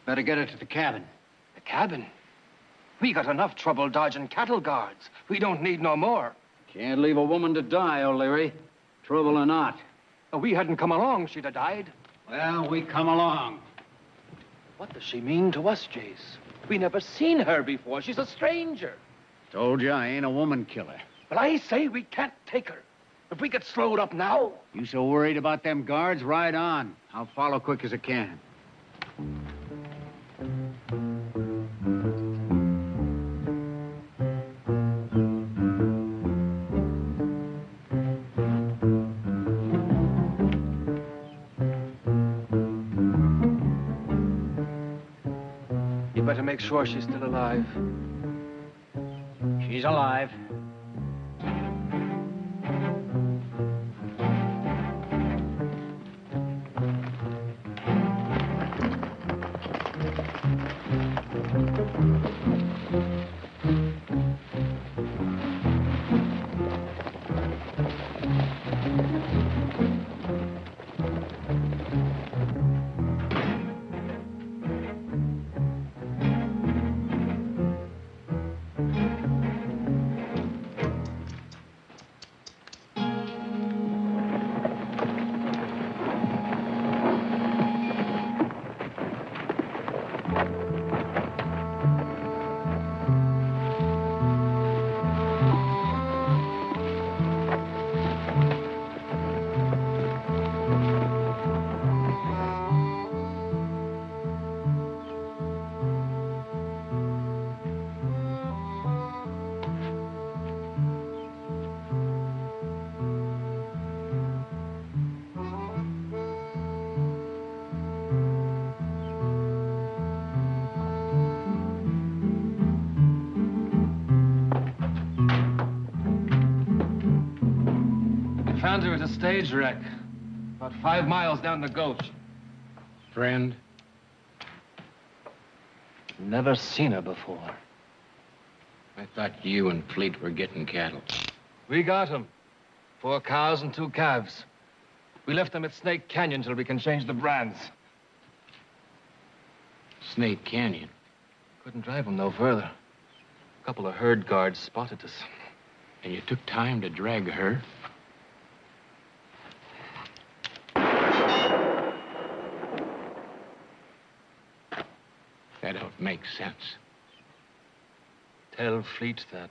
Better get her to the cabin. The cabin? We got enough trouble dodging cattle guards. We don't need no more. Can't leave a woman to die, O'Leary. Trouble or not. If we hadn't come along, she'd have died. Well, we come along. What does she mean to us, Jace? We never seen her before. She's a stranger. Told you I ain't a woman killer. But I say we can't take her. If we get slowed up now... You so worried about them guards? Ride on. I'll follow quick as I can. You better make sure she's still alive. She's alive. Found her at a stage wreck, about 5 miles down the gulch. Friend? Never seen her before. I thought you and Fleet were getting cattle. We got 'em. 4 cows and 2 calves. We left them at Snake Canyon till we can change the brands. Snake Canyon? Couldn't drive them no further. A couple of herd guards spotted us. And you took time to drag her? That don't make sense. Tell Fleet that.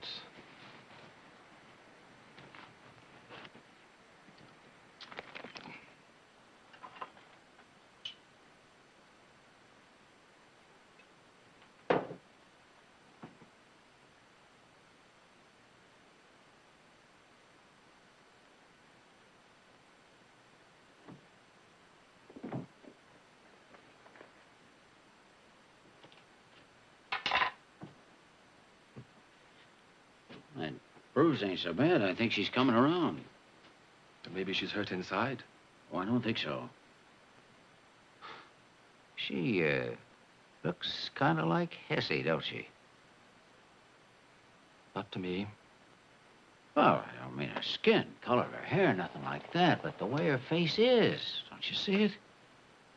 That bruise ain't so bad. I think she's coming around. Maybe she's hurt inside. Oh, I don't think so. She, looks kind of like Hessie, don't she? Not to me. Well, I don't mean her skin, color of her hair, nothing like that, but the way her face is. Don't you see it?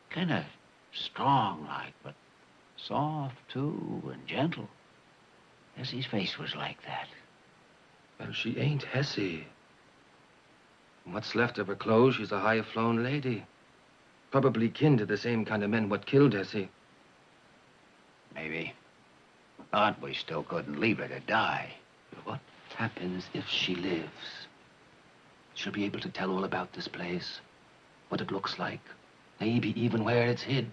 Kind of strong-like, but soft, too, and gentle. Hessie's face was like that. Well, she ain't Hessie. From what's left of her clothes, she's a high-flown lady. Probably kin to the same kind of men what killed Hessie. Maybe. But we still couldn't leave her to die. What happens if she lives? She'll be able to tell all about this place, what it looks like, maybe even where it's hid.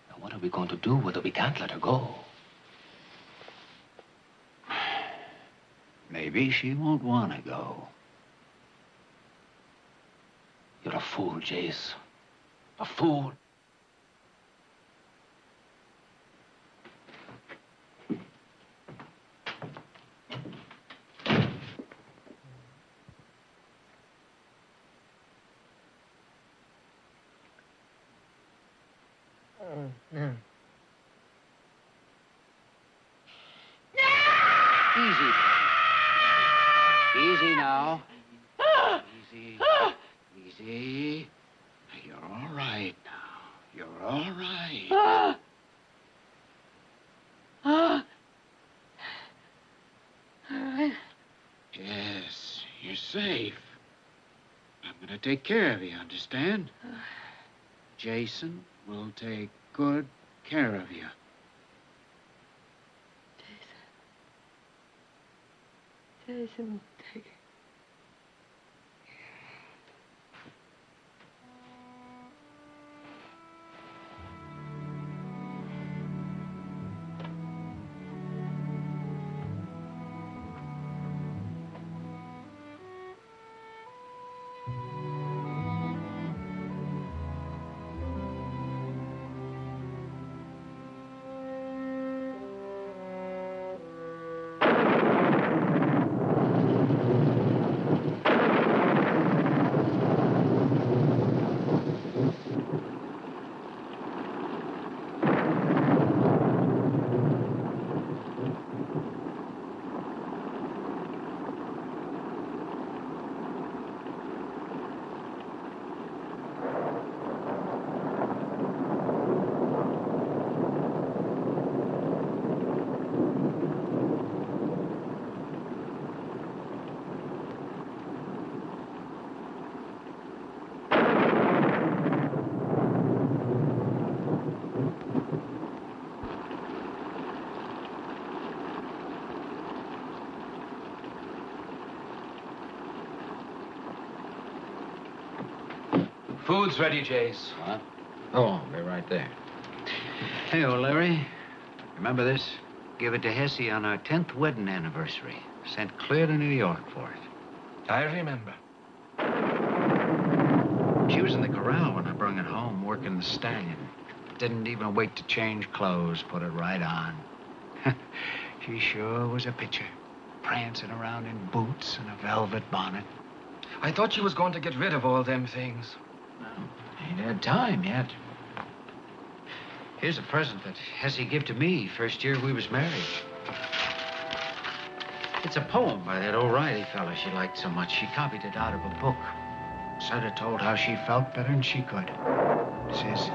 Now, what are we going to do with her? We can't let her go. Maybe she won't want to go. You're a fool, Jace. A fool. No. Easy. Easy now. Easy. Easy. You're all right now. You're all right. Oh. All right. Yes, you're safe. I'm gonna take care of you, understand? Jason will take good care of you. Jason, take it. Food's ready, Jace. What? Oh, they're right there. Hey, old Larry, remember this? Give it to Hessie on our 10th wedding anniversary. Sent clear to New York for it. I remember. She was in the corral when I brought it home, working the stallion. Didn't even wait to change clothes, put it right on. She sure was a picture. Prancing around in boots and a velvet bonnet. I thought she was going to get rid of all them things. Well, ain't had time yet. Here's a present that Hessie give to me first year we was married. It's a poem by that O'Reilly fella she liked so much. She copied it out of a book. Said it told how she felt better than she could. It says,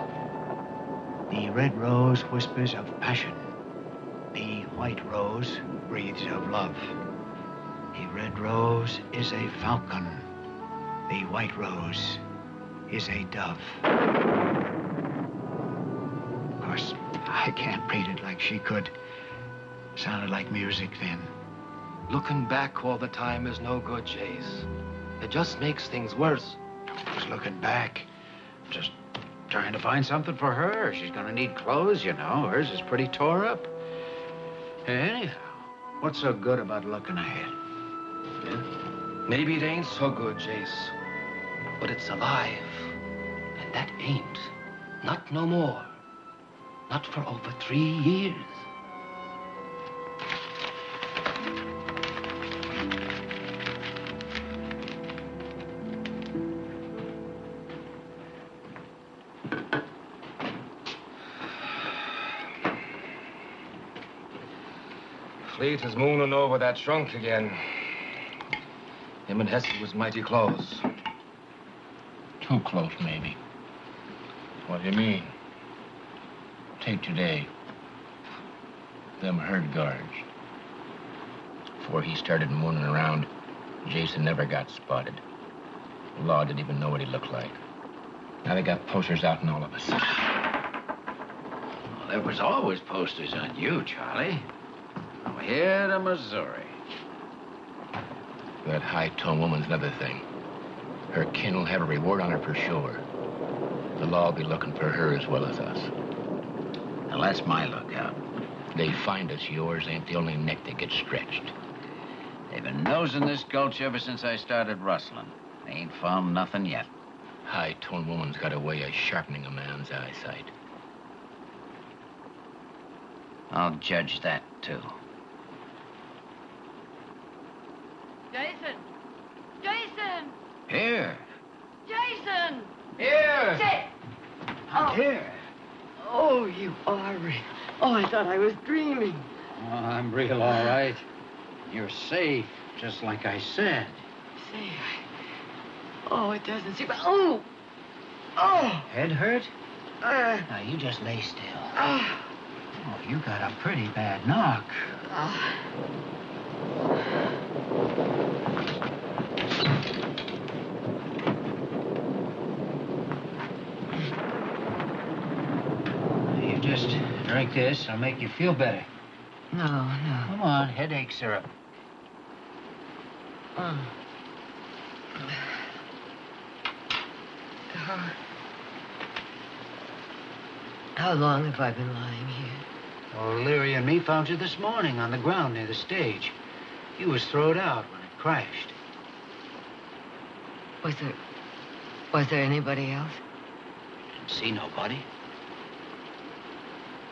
the red rose whispers of passion. The white rose breathes of love. The red rose is a falcon. The white rose is a dove. Of course, I can't read it like she could. Sounded like music then. Looking back all the time is no good, Jace. It just makes things worse. I was looking back. Just trying to find something for her. She's gonna need clothes, you know. Hers is pretty tore up. Anyhow, what's so good about looking ahead? Yeah? Maybe it ain't so good, Jace. But it's alive. And that ain't. Not no more. Not for over 3 years. Fleet is mooning over that trunk again. Him and Hessie was mighty close. Too close, maybe. What do you mean? Take today. Them herd guards. Before he started mooning around, Jason never got spotted. The law didn't even know what he looked like. Now they got posters out on all of us. Well, there was always posters on you, Charlie. From here to Missouri. That high-tone woman's another thing. Her kin will have a reward on her for sure. The law will be looking for her as well as us. Now, that's my lookout. They find us, yours ain't the only neck that gets stretched. They've been nosing this gulch ever since I started rustling. They ain't found nothing yet. High-tone woman's got a way of sharpening a man's eyesight. I'll judge that, too. Jason! Jason! Here. Jason! Here. Oh. Here. Oh, you are real. Oh, I thought I was dreaming. Oh, I'm real all right. You're safe, just like I said. Say, oh, it doesn't seem... Oh! Oh! Head hurt? Uh, Now, you just lay still. Oh, you got a pretty bad knock. You just drink this. It'll make you feel better. No. Come on, headache syrup. How long have I been lying here? Well, Leary and me found you this morning on the ground near the stage. You was thrown out when it crashed. Was there anybody else? Didn't see nobody.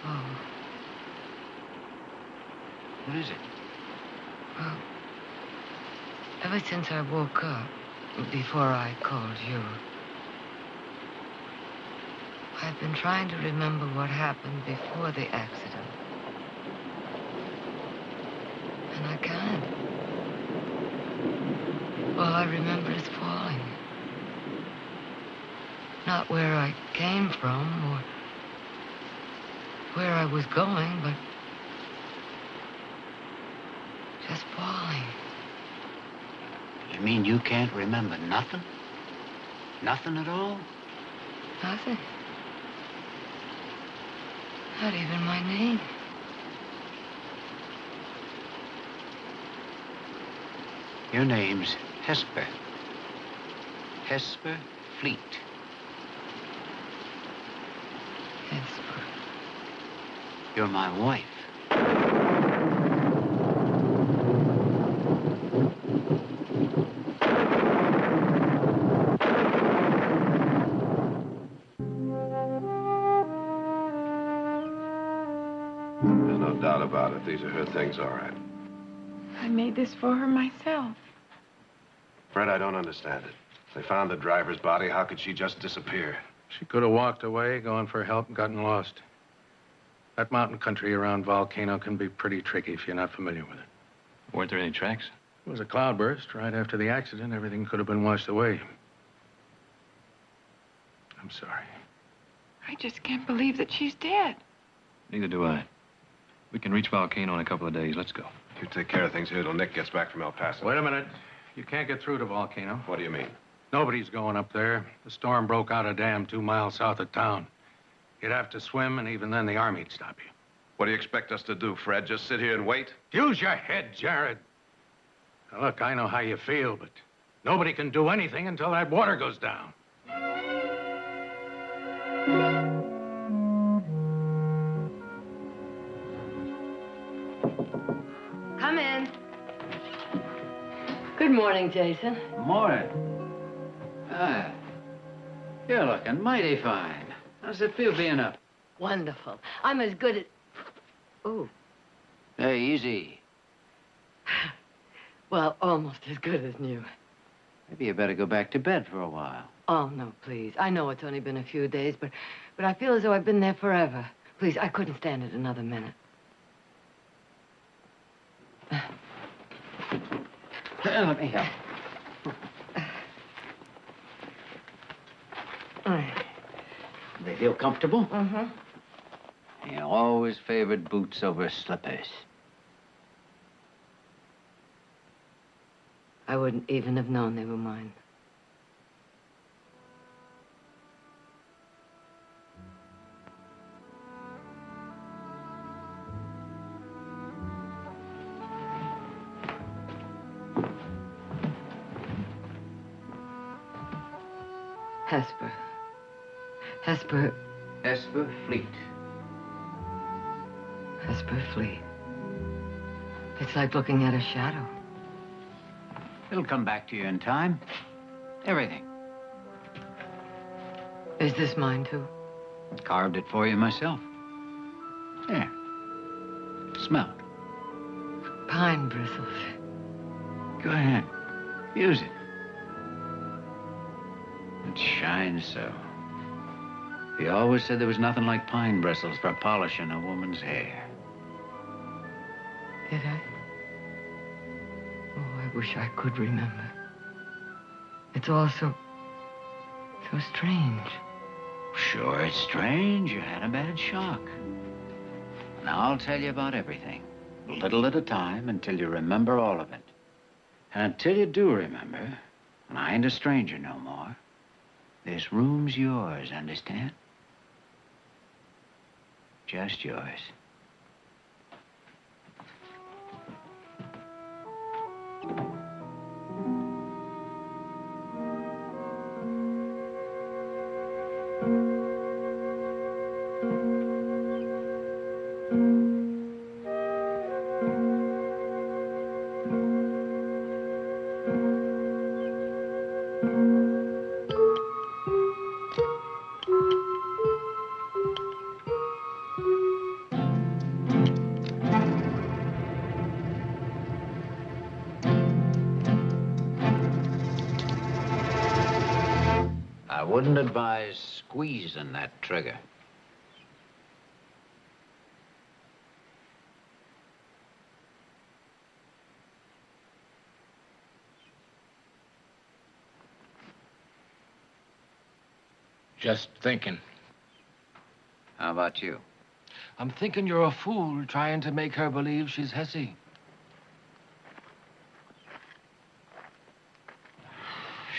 Oh, What is it? well, ever since I woke up, before I called you, I've been trying to remember what happened before the accident. And I can't. All I remember is falling. Not where I came from or where I was going, but just falling. You mean you can't remember nothing? Nothing at all? Nothing. Not even my name. Your name's Hesper. Hesper Fleet. Hesper. You're my wife. There's no doubt about it. These are her things, all right. I made this for her myself. Fred, I don't understand it. They found the driver's body. How could she just disappear? She could have walked away, gone for help, and gotten lost. That mountain country around Volcano can be pretty tricky if you're not familiar with it. Weren't there any tracks? It was a cloudburst. Right after the accident, everything could have been washed away. I'm sorry. I just can't believe that she's dead. Neither do I. We can reach Volcano in a couple of days. Let's go. You take care of things here till Nick gets back from El Paso. Wait a minute. You can't get through to Volcano. What do you mean? Nobody's going up there. The storm broke out a dam 2 miles south of town. You'd have to swim, and even then the Army'd stop you. What do you expect us to do, Fred? Just sit here and wait? Use your head, Jared. Now, look, I know how you feel, but nobody can do anything until that water goes down. Come in. Good morning, Jason. Morning. Ah, you're looking mighty fine. How's it feel being up? Wonderful. I'm as good as... Ooh. Hey, easy. Well, almost as good as new. Maybe you better go back to bed for a while. Oh, no, please. I know it's only been a few days, but I feel as though I've been there forever. Please, I couldn't stand it another minute. Let me help. They feel comfortable? Mm-hmm. You always favored boots over slippers. I wouldn't even have known they were mine. Hesper. Hesper. Hesper Fleet. Hesper Fleet. It's like looking at a shadow. It'll come back to you in time. Everything. Is this mine, too? Carved it for you myself. Here. Smell it. Pine bristles. Go ahead. Use it. It shines so. He always said there was nothing like pine bristles for polishing a woman's hair. Did I? Oh, I wish I could remember. It's all so strange. Sure, it's strange. You had a bad shock. And I'll tell you about everything, a little at a time, until you remember all of it. And until you do remember, and I ain't a stranger no more, this room's yours, understand? Just yours. I wouldn't advise squeezing that trigger. Just thinking. How about you? I'm thinking you're a fool trying to make her believe she's Hesse.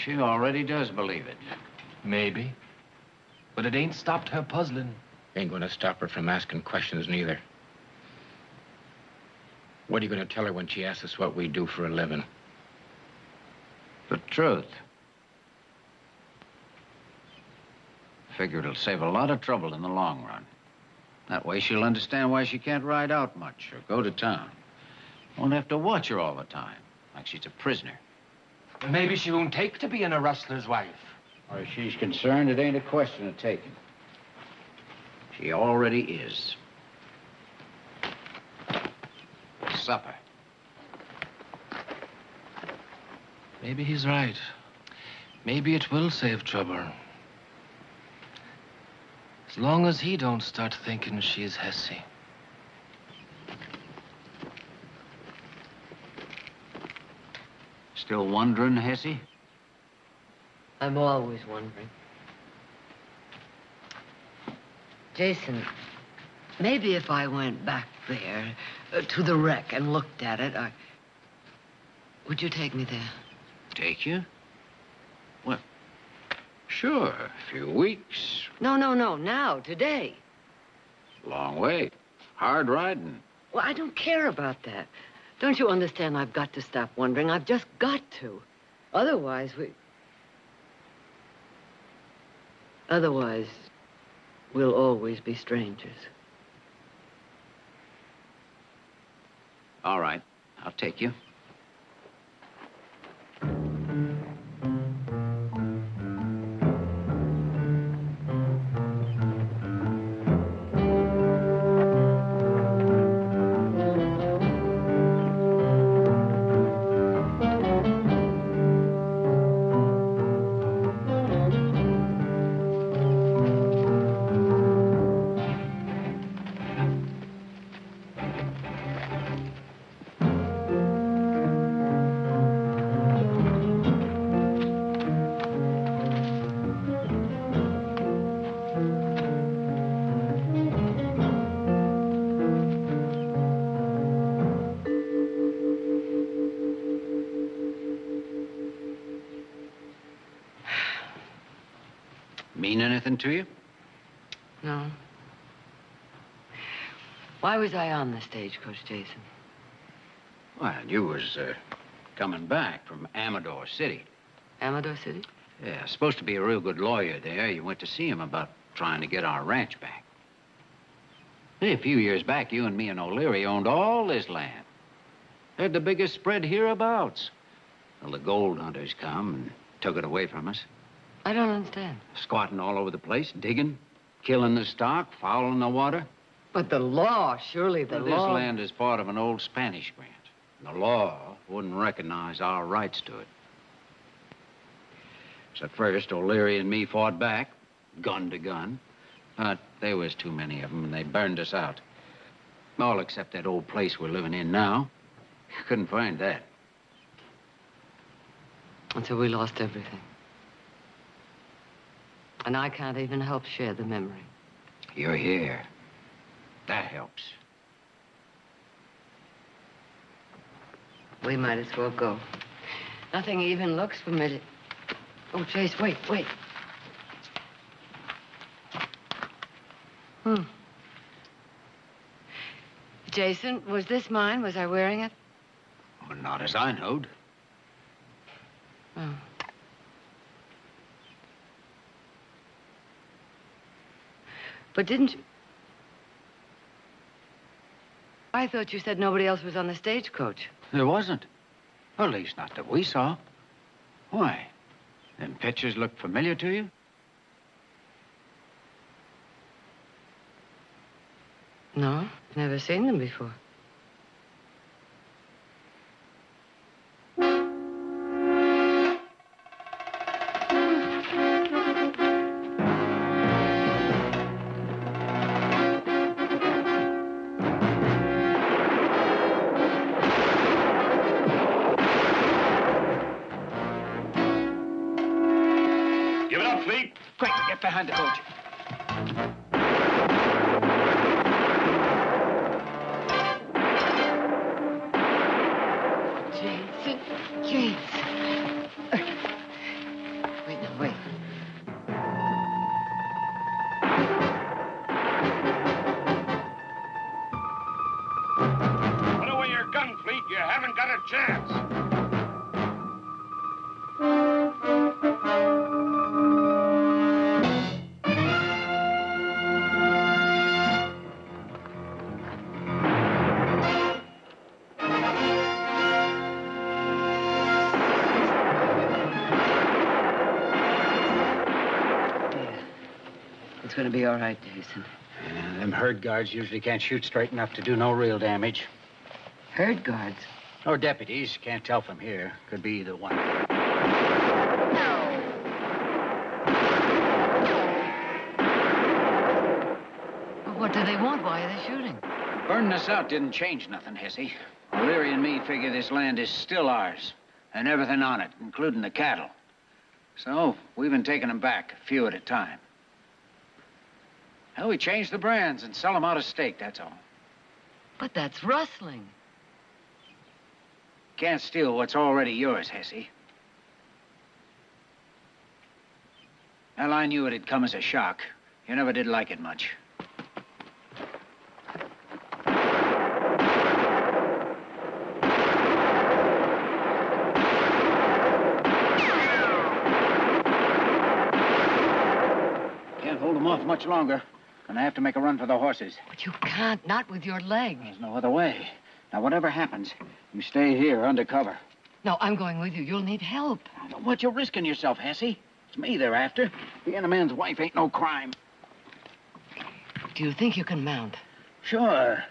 She already does believe it. Maybe. But it ain't stopped her puzzling. Ain't gonna stop her from asking questions, neither. What are you gonna tell her when she asks us what we do for a living? The truth. Figure it'll save a lot of trouble in the long run. That way she'll understand why she can't ride out much or go to town. Won't have to watch her all the time, like she's a prisoner. Maybe she won't take to being a rustler's wife. Or she's concerned, it ain't a question of taking. She already is. Supper. Maybe he's right. Maybe it will save trouble. As long as he don't start thinking she's Hesse. Still wondering, Hesse? I'm always wondering. Jason, maybe if I went back there to the wreck and looked at it, would you take me there? Take you? Well, sure, a few weeks. No, now, today. Long way. Hard riding. Well, I don't care about that. Don't you understand I've got to stop wondering? I've just got to. Otherwise, we'll always be strangers. All right, I'll take you. Mean anything to you? No. Why was I on the stagecoach, Jason? Well, you was coming back from Amador City. Amador City? Yeah, supposed to be a real good lawyer there. You went to see him about trying to get our ranch back. Hey, a few years back, you and me and O'Leary owned all this land. Had the biggest spread hereabouts. Well, the gold hunters come and took it away from us. I don't understand. Squatting all over the place, digging, killing the stock, fouling the water. But the law, surely the Well, law... This land is part of an old Spanish grant. The law wouldn't recognize our rights to it. So at first, O'Leary and me fought back, gun to gun. But there was too many of them, and they burned us out. All except that old place we're living in now. Couldn't find that. And so we lost everything. And I can't even help share the memory. You're here. That helps. We might as well go. Nothing even looks familiar. Oh, Chase, wait. Jason, was this mine? Was I wearing it? Well, not as I knowed. Oh. But didn't you... I thought you said nobody else was on the stagecoach. There wasn't. Or at least not that we saw. Why? Them pictures look familiar to you? No, never seen them before. Give it up, Fleet. Quick, get behind the coach. Jason. Wait. Put away your gun, Fleet. You haven't got a chance. It's gonna be all right, Jason. Yeah, them herd guards usually can't shoot straight enough to do no real damage. Herd guards? Or deputies. Can't tell from here. Could be either one. Well, what do they want? Why are they shooting? Burning us out didn't change nothing, Hesse. O'Leary and me figure this land is still ours. And everything on it, including the cattle. So, we've been taking them back, a few at a time. Hell, we change the brands and sell them out of stake, that's all. But that's rustling. Can't steal what's already yours, Hesse. Well, I knew it'd come as a shock. You never did like it much. Can't hold them off much longer. Gonna have to make a run for the horses. But you can't, not with your leg. There's no other way. Now, whatever happens, you stay here undercover. No, I'm going with you. You'll need help. What you risking yourself, Hesse? It's me they're after. Being a man's wife ain't no crime. Do you think you can mount? Sure.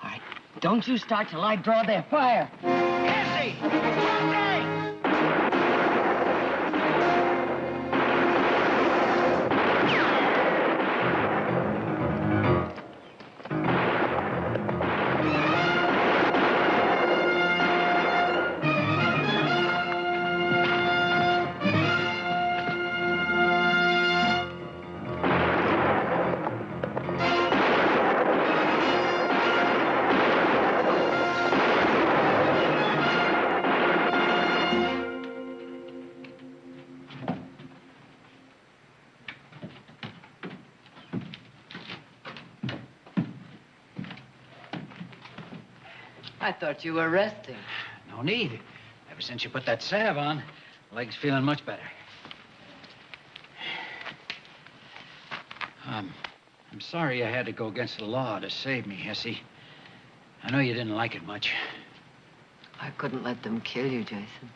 All right. Don't you start till I draw their fire. Hesse! Hey! I thought you were resting. No need. Ever since you put that salve on, leg's feeling much better. I'm sorry I had to go against the law to save me, Hesse. I know you didn't like it much. I couldn't let them kill you, Jason.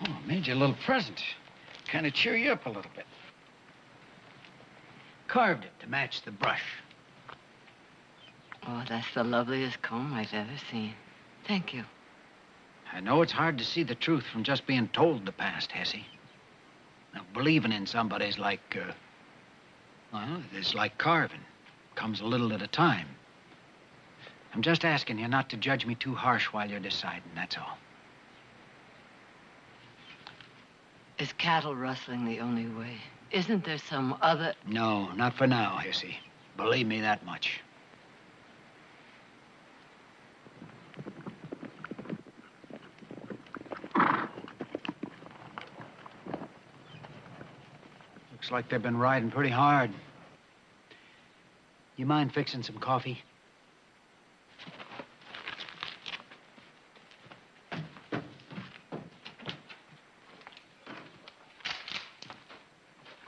Oh, I made you a little present. Kind of cheer you up a little bit. Carved it to match the brush. Oh, that's the loveliest comb I've ever seen. Thank you. I know it's hard to see the truth from just being told the past, Hesse. Now, believing in somebody's like, well, it's like carving. Comes a little at a time. I'm just asking you not to judge me too harsh while you're deciding, that's all. Is cattle rustling the only way? Isn't there some other... No, not for now, Hesse. Believe me that much. Looks like they've been riding pretty hard. You mind fixing some coffee?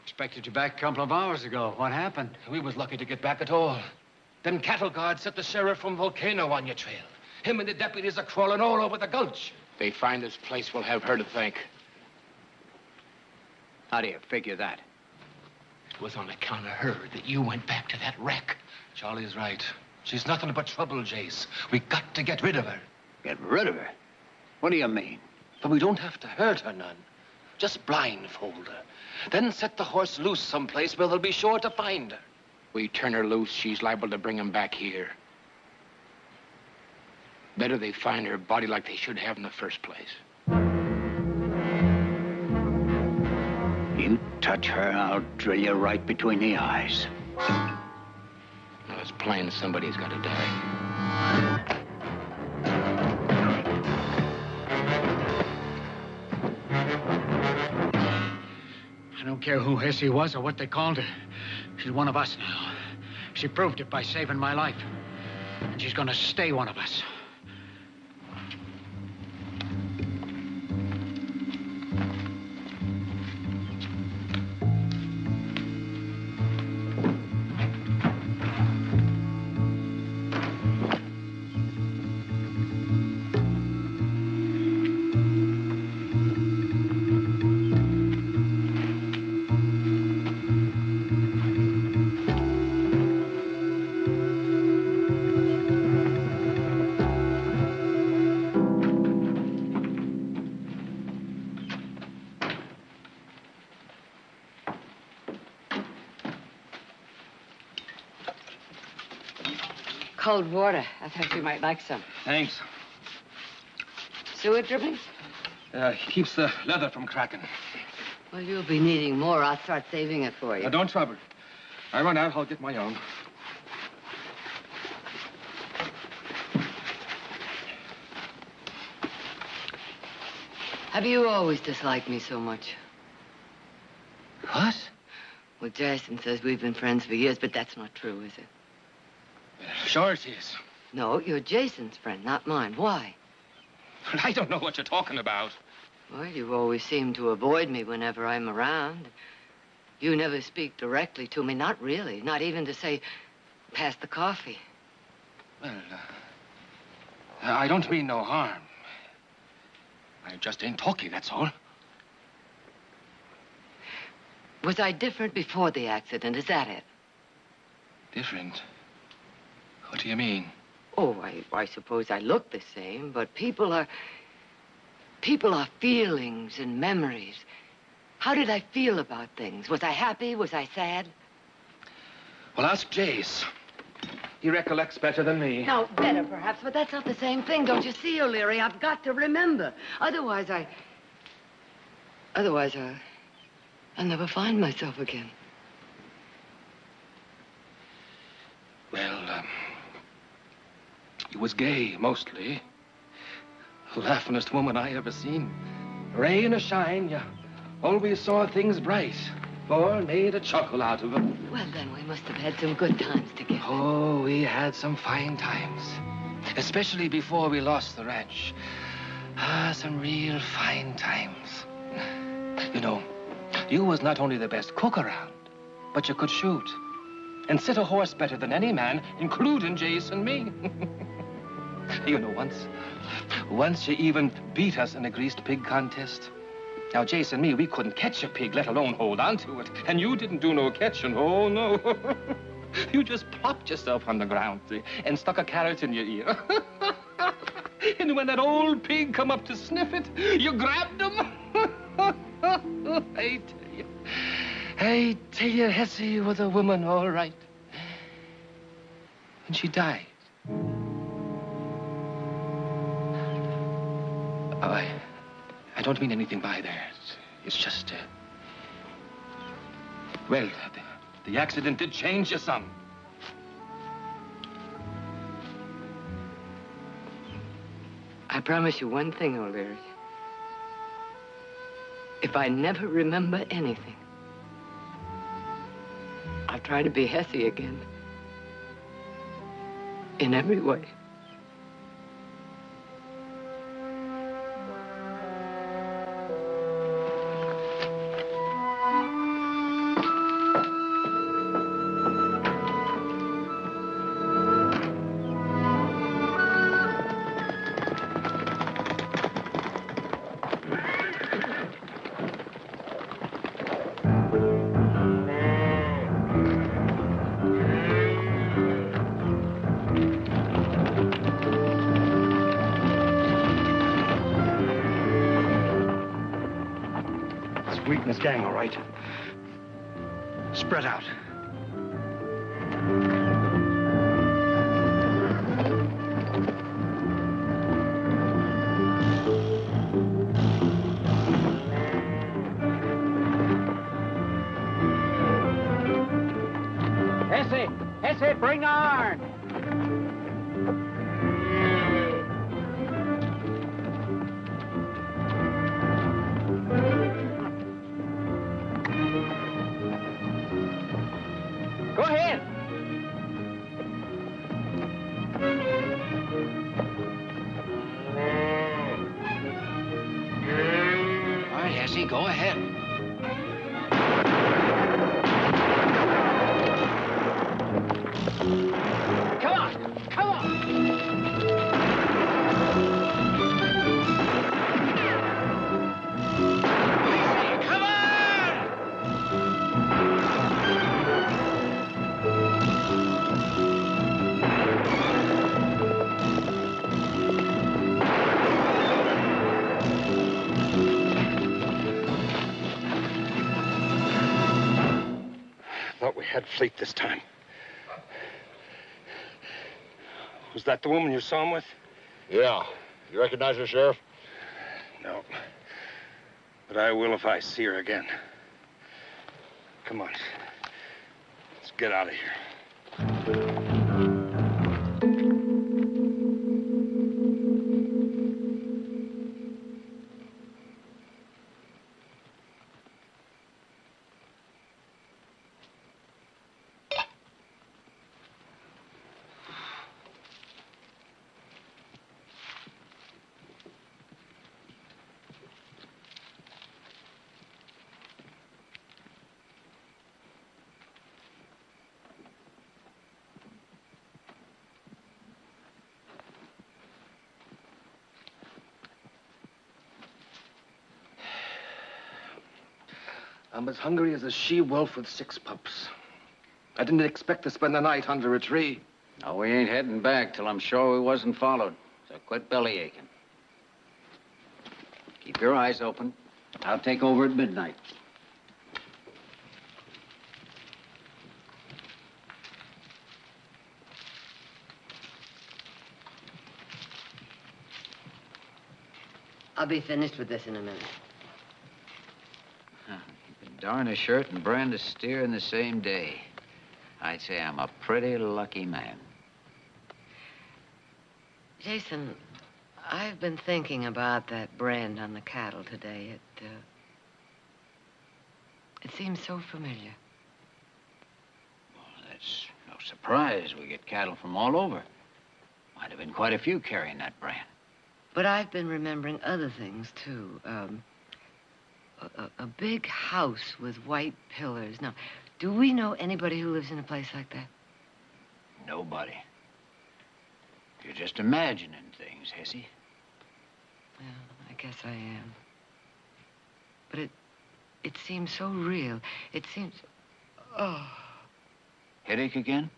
Expected you back a couple of hours ago. What happened? We was lucky to get back at all. Them cattle guards set the sheriff from Volcano on your trail. Him and the deputies are crawling all over the gulch. They find this place, we'll have her to thank. How do you figure that? It was on account of her that you went back to that wreck. Charlie's right. She's nothing but trouble, Jace. We got to get rid of her. Get rid of her? What do you mean? But we don't have to hurt her none. Just blindfold her. Then set the horse loose someplace where they'll be sure to find her. We turn her loose, she's liable to bring him back here. Better they find her body like they should have in the first place. You touch her, I'll drill you right between the eyes. Now, it's plain somebody's got to die. I don't care who Hessie was or what they called her. She's one of us now. She proved it by saving my life. And she's gonna stay one of us. Cold water. I thought you might like some. Thanks. Sewer drippings? Keeps the leather from cracking. Well, you'll be needing more. I'll start saving it for you. Now, don't trouble. I run out, I'll get my own. Have you always disliked me so much? What? Well, Jason says we've been friends for years, but that's not true, is it? Sure it is. No, you're Jason's friend, not mine. Why? Well, I don't know what you're talking about. Well, you always seem to avoid me whenever I'm around. You never speak directly to me, not really. Not even to say, pass the coffee. Well, I don't mean no harm. I just ain't talky, that's all. Was I different before the accident? Is that it? Different? What do you mean? Oh, I suppose I look the same, but people are feelings and memories. How did I feel about things? Was I happy? Was I sad? Well, ask Jace. He recollects better than me. No, better perhaps, but that's not the same thing. Don't you see, O'Leary? I've got to remember. Otherwise, I'll never find myself again. Well, you was gay, mostly. The laughingest woman I ever seen. Rain or shine, you always saw things bright. Or made a chuckle out of them. Well, then we must have had some good times together. Oh, we had some fine times. Especially before we lost the ranch. Some real fine times. You know, you was not only the best cook around, but you could shoot. And sit a horse better than any man, including Jace and me. You know, once you even beat us in a greased pig contest. Now, Jace and me, we couldn't catch a pig, let alone hold on to it. And you didn't do no catching, oh, no. You just plopped yourself on the ground and stuck a carrot in your ear. And when that old pig come up to sniff it, you grabbed him. I tell you, Hessie was a woman, all right. And she died. Oh, I don't mean anything by there. It's just, well, the accident did change you some. I promise you one thing, O'Leary. If I never remember anything, I'll try to be Hesse again. In every way. Weakness gang, all right. Spread out. Hesse, bring on! Go ahead. All right, Hesse, go ahead. Come on, come on. Come on! Thought we had fleet this time. Was that the woman you saw him with? Yeah. You recognize her, Sheriff? No. But I will if I see her again. Come on. Let's get out of here. I'm as hungry as a she-wolf with 6 pups. I didn't expect to spend the night under a tree. No, we ain't heading back till I'm sure we wasn't followed. So quit belly aching. Keep your eyes open. I'll take over at midnight. I'll be finished with this in a minute. Darn a shirt and brand a steer in the same day. I'd say I'm a pretty lucky man. Jason, I've been thinking about that brand on the cattle today. It seems so familiar. Well, that's no surprise. We get cattle from all over. Might have been quite a few carrying that brand. But I've been remembering other things, too. A big house with white pillars. Now, do we know anybody who lives in a place like that? Nobody. You're just imagining things, Hesse. Well, I guess I am. But it seems so real. It seems... Oh. Headache again?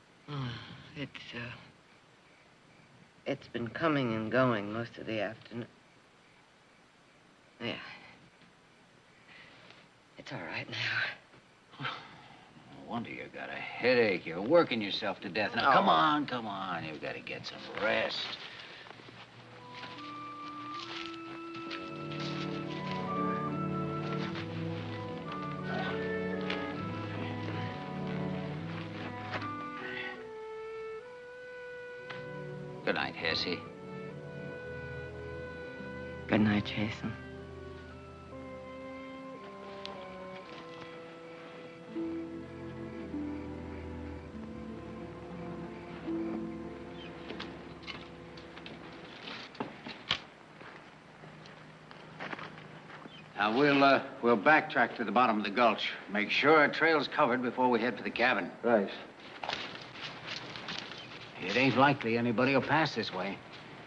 It's been coming and going most of the afternoon. Yeah. It's all right now. No wonder you got a headache. You're working yourself to death. Now, come on, come on. You've got to get some rest. Good night, Hesse. Good night, Jason. Now, we'll backtrack to the bottom of the gulch. Make sure our trail's covered before we head for the cabin. Right. It ain't likely anybody will pass this way.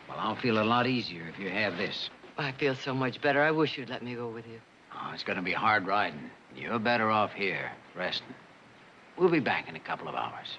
Well, I'll feel a lot easier if you have this. I feel so much better. I wish you'd let me go with you. Oh, it's gonna be hard riding. You're better off here, resting. We'll be back in a couple of hours.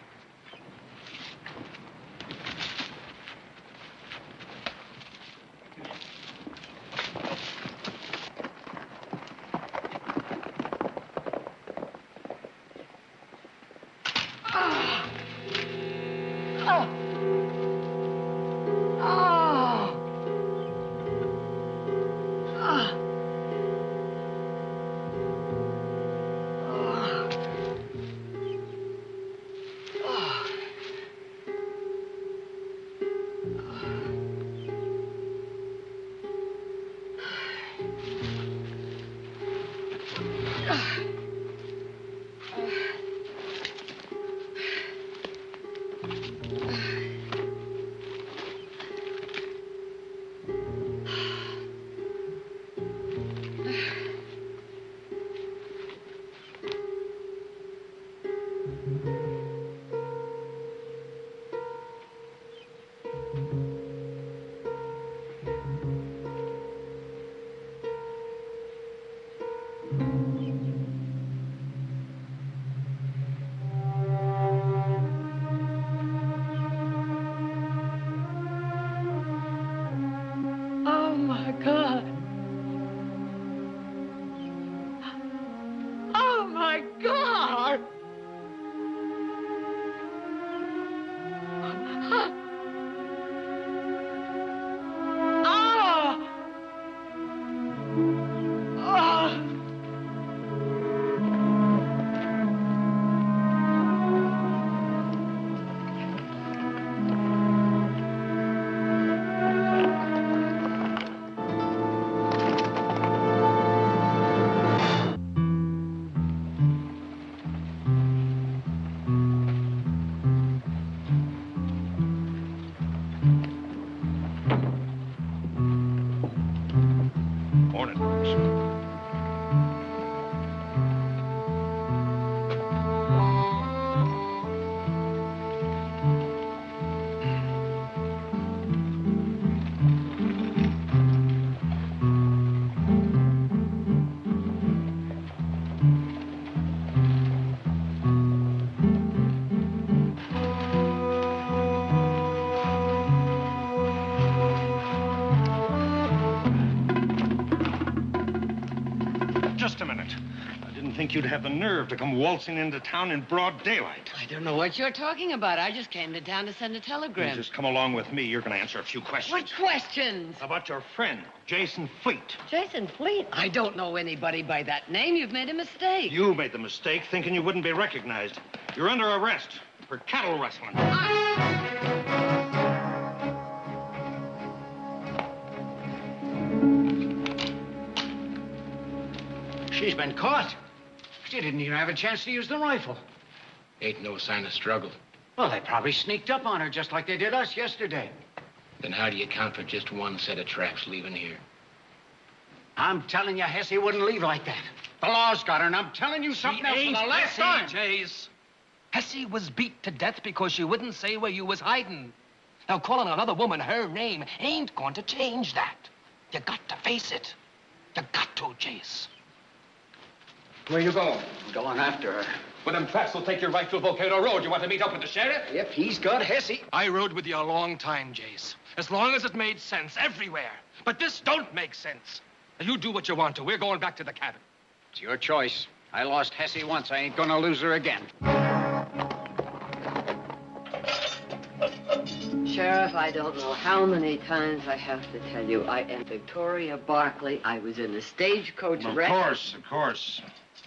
Just a minute. I didn't think you'd have the nerve to come waltzing into town in broad daylight. I don't know what you're talking about. I just came to town to send a telegram. You just come along with me. You're going to answer a few questions. What questions? About your friend, Jason Fleet. Jason Fleet? I don't know anybody by that name. You've made a mistake. You made the mistake thinking you wouldn't be recognized. You're under arrest for cattle rustling. She's been caught. She didn't even have a chance to use the rifle. Ain't no sign of struggle. Well, they probably sneaked up on her just like they did us yesterday. Then how do you account for just one set of tracks leaving here? I'm telling you, Hesse wouldn't leave like that. The law's got her, and I'm telling you something else for the last time. Jace. Hesse was beat to death because she wouldn't say where you was hiding. Now, calling another woman her name ain't going to change that. You got to face it. You got to, Jace. Where you going? I'm going after her. Well, them tracks will take you right to Volcano Road. You want to meet up with the sheriff? Yep, he's got Hesse. I rode with you a long time, Jace. As long as it made sense everywhere. But this don't make sense. Now, you do what you want to. We're going back to the cabin. It's your choice. I lost Hesse once. I ain't gonna lose her again. Sheriff, I don't know how many times I have to tell you. I am Victoria Barkley. I was in a stagecoach wreck. Of course.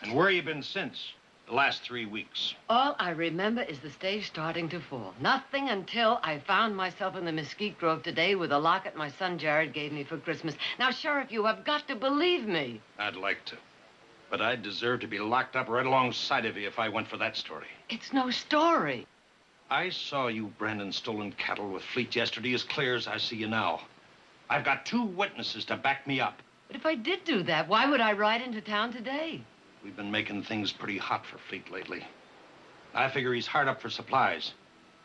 And where you been since? The last 3 weeks. All I remember is the stage starting to fall. Nothing until I found myself in the mesquite grove today with a locket my son Jared gave me for Christmas. Now, Sheriff, you have got to believe me. I'd like to. But I'd deserve to be locked up right alongside of you if I went for that story. It's no story. I saw you branding stolen cattle with Fleet yesterday as clear as I see you now. I've got 2 witnesses to back me up. But if I did do that, why would I ride into town today? We've been making things pretty hot for Fleet lately. I figure he's hard up for supplies.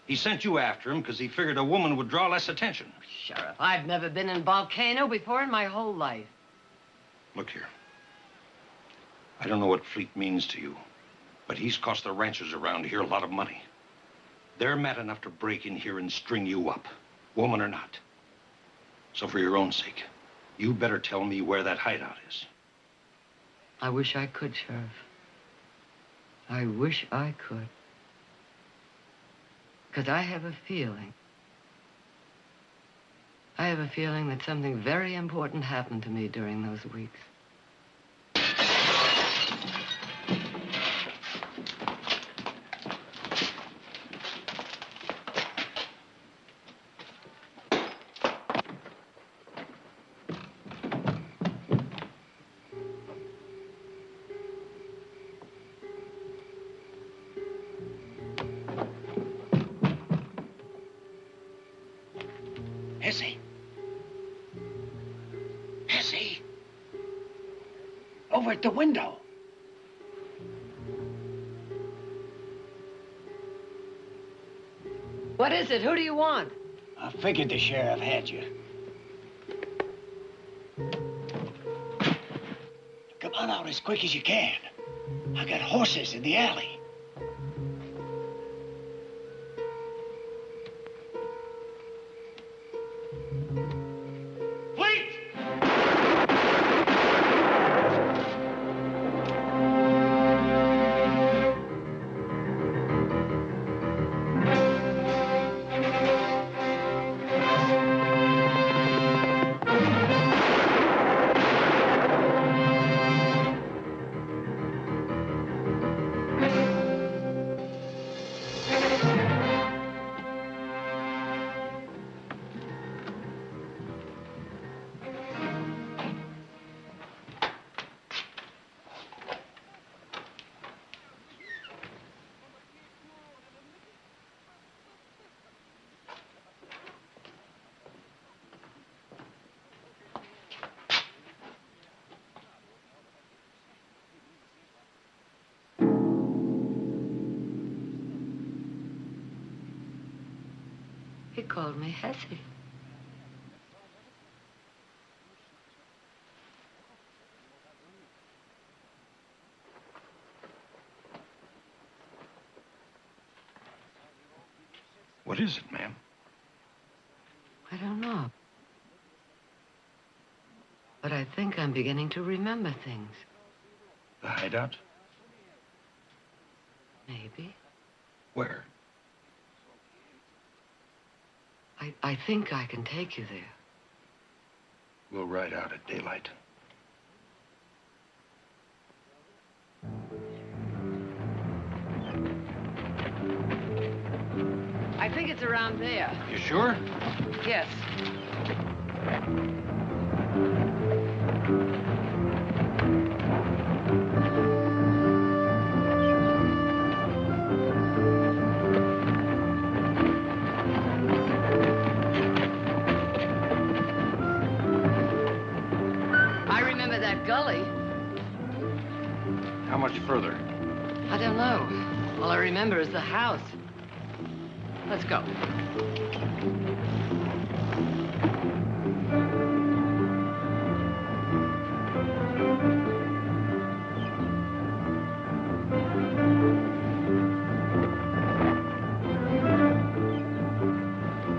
He sent you after him because he figured a woman would draw less attention. Sheriff, I've never been in Volcano before in my whole life. Look here. I don't know what Fleet means to you, but he's cost the ranchers around here a lot of money. They're mad enough to break in here and string you up, woman or not. So for your own sake, you better tell me where that hideout is. I wish I could, Sheriff. I wish I could. Because I have a feeling. I have a feeling that something very important happened to me during those weeks. Essie. Essie. Over at the window. What is it? Who do you want? I figured the sheriff had you. Come on out as quick as you can. I got horses in the alley. He called me Hessie. What is it, ma'am? I don't know. But I think I'm beginning to remember things. The hideout? Maybe. Where? I think I can take you there. We'll ride out at daylight. I think it's around there. You sure? Yes. Gully. How much further? I don't know. All I remember is the house. Let's go.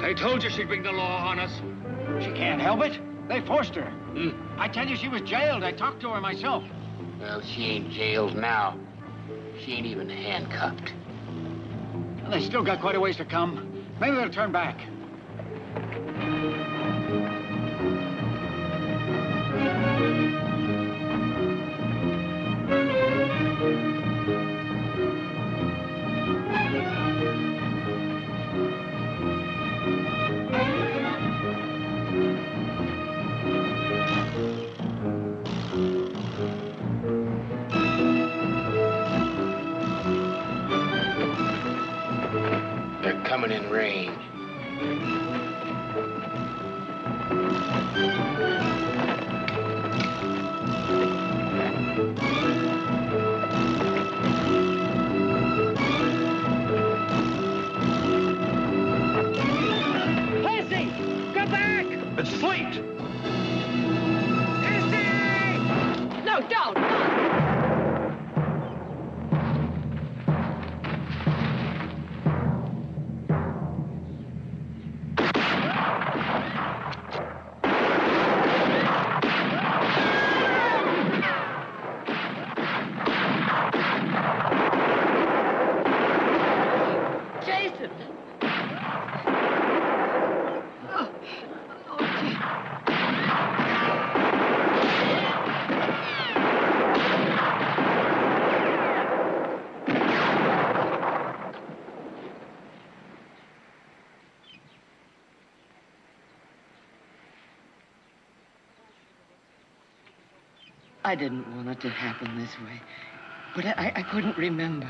I told you she'd bring the law on us. She can't help it. They forced her. I tell you, she was jailed. I talked to her myself. Well, she ain't jailed now. She ain't even handcuffed. Well, they still got quite a ways to come. Maybe they'll turn back. They're coming in range. I didn't want it to happen this way. But I couldn't remember.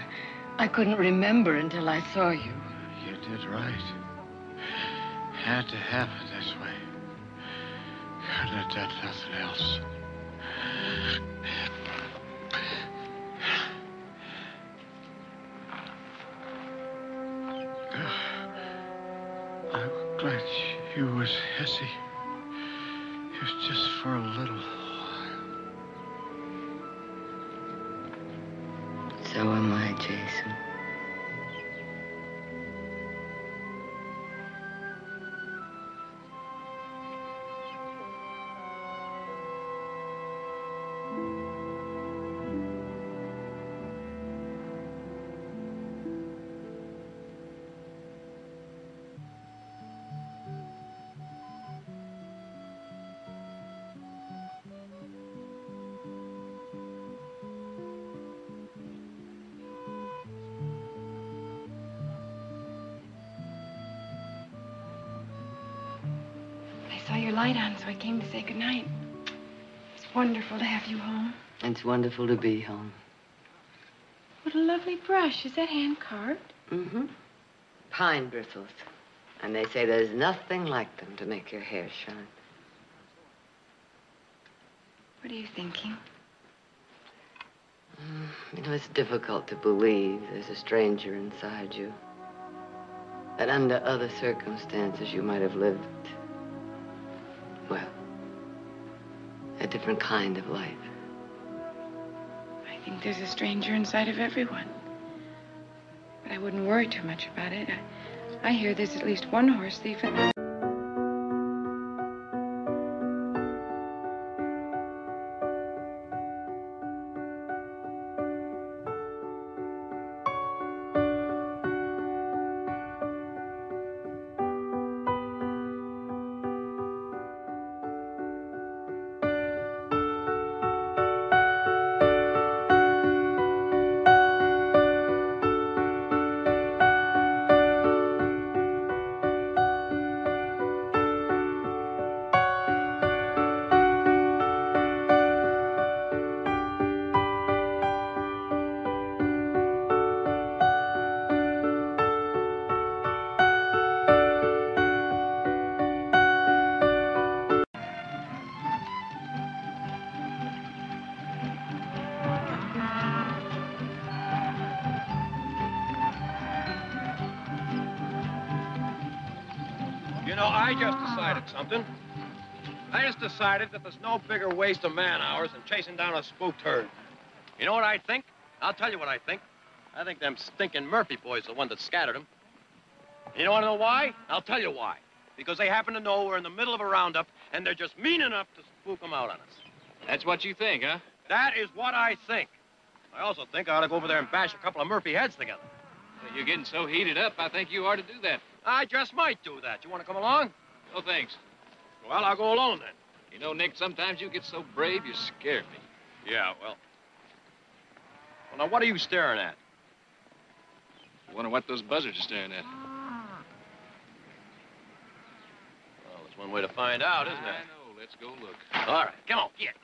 I couldn't remember until I saw you. You did right. Had to happen this way. Couldn't have done nothing else. I'm glad you was Hessie. It was just for a little while. So am I, Jason. I saw your light on, so I came to say goodnight. It's wonderful to have you home. It's wonderful to be home. What a lovely brush. Is that hand-carved? Mm-hmm. Pine bristles. And they say there's nothing like them to make your hair shine. What are you thinking? You know, it's difficult to believe there's a stranger inside you. That under other circumstances you might have lived, well, a different kind of life. I think there's a stranger inside of everyone. But I wouldn't worry too much about it. I hear there's at least one horse thief in... You know, I just decided something. I just decided that there's no bigger waste of man-hours than chasing down a spooked herd. You know what I think? I'll tell you what I think. I think them stinking Murphy boys are the one that scattered them. You don't want to know why? I'll tell you why. Because they happen to know we're in the middle of a roundup, and they're just mean enough to spook them out on us. That's what you think, huh? That is what I think. I also think I ought to go over there and bash a couple of Murphy heads together. Well, you're getting so heated up, I think you ought to do that. I just might do that. You want to come along? No, thanks. Well, I'll go alone then. You know, Nick, sometimes you get so brave, you scare me. Yeah, well, now, what are you staring at? I wonder what those buzzards are staring at. Well, there's one way to find out, isn't there? I know. Let's go look. All right, come on, get.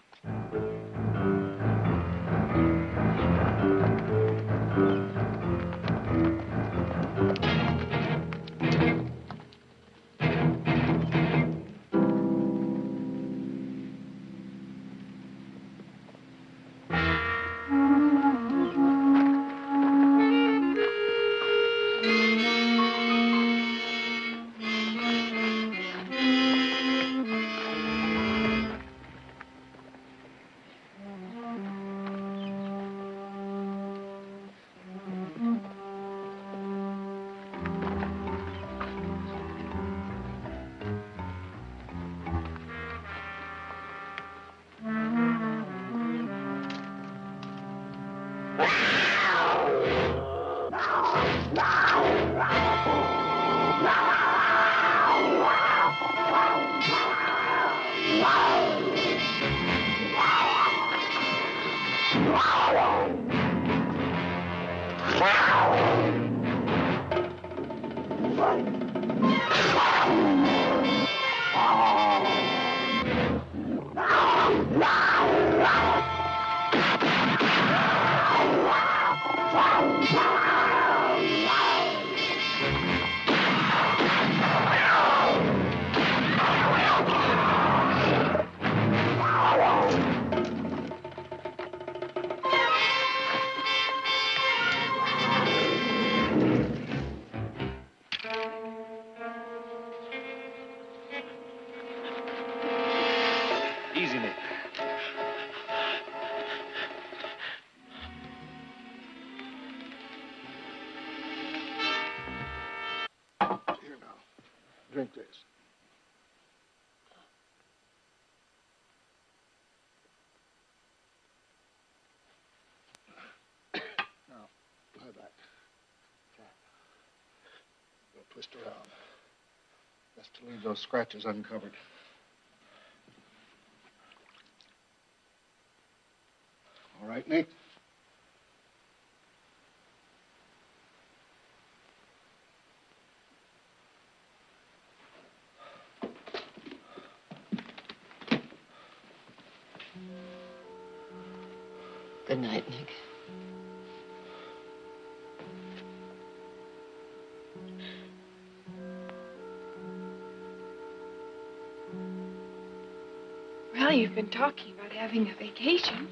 Twist around. Best to leave those scratches uncovered. All right, Nick? Good night, Nick. Well, you've been talking about having a vacation.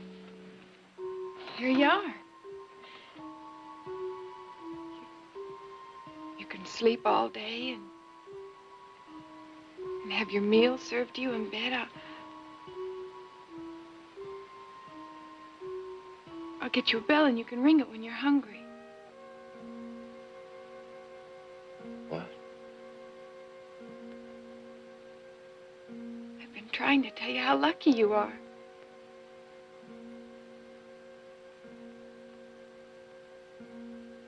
Here you are. You can sleep all day and have your meals served to you in bed. I'll get you a bell and you can ring it when you're hungry. What? I've been trying to tell you how lucky you are.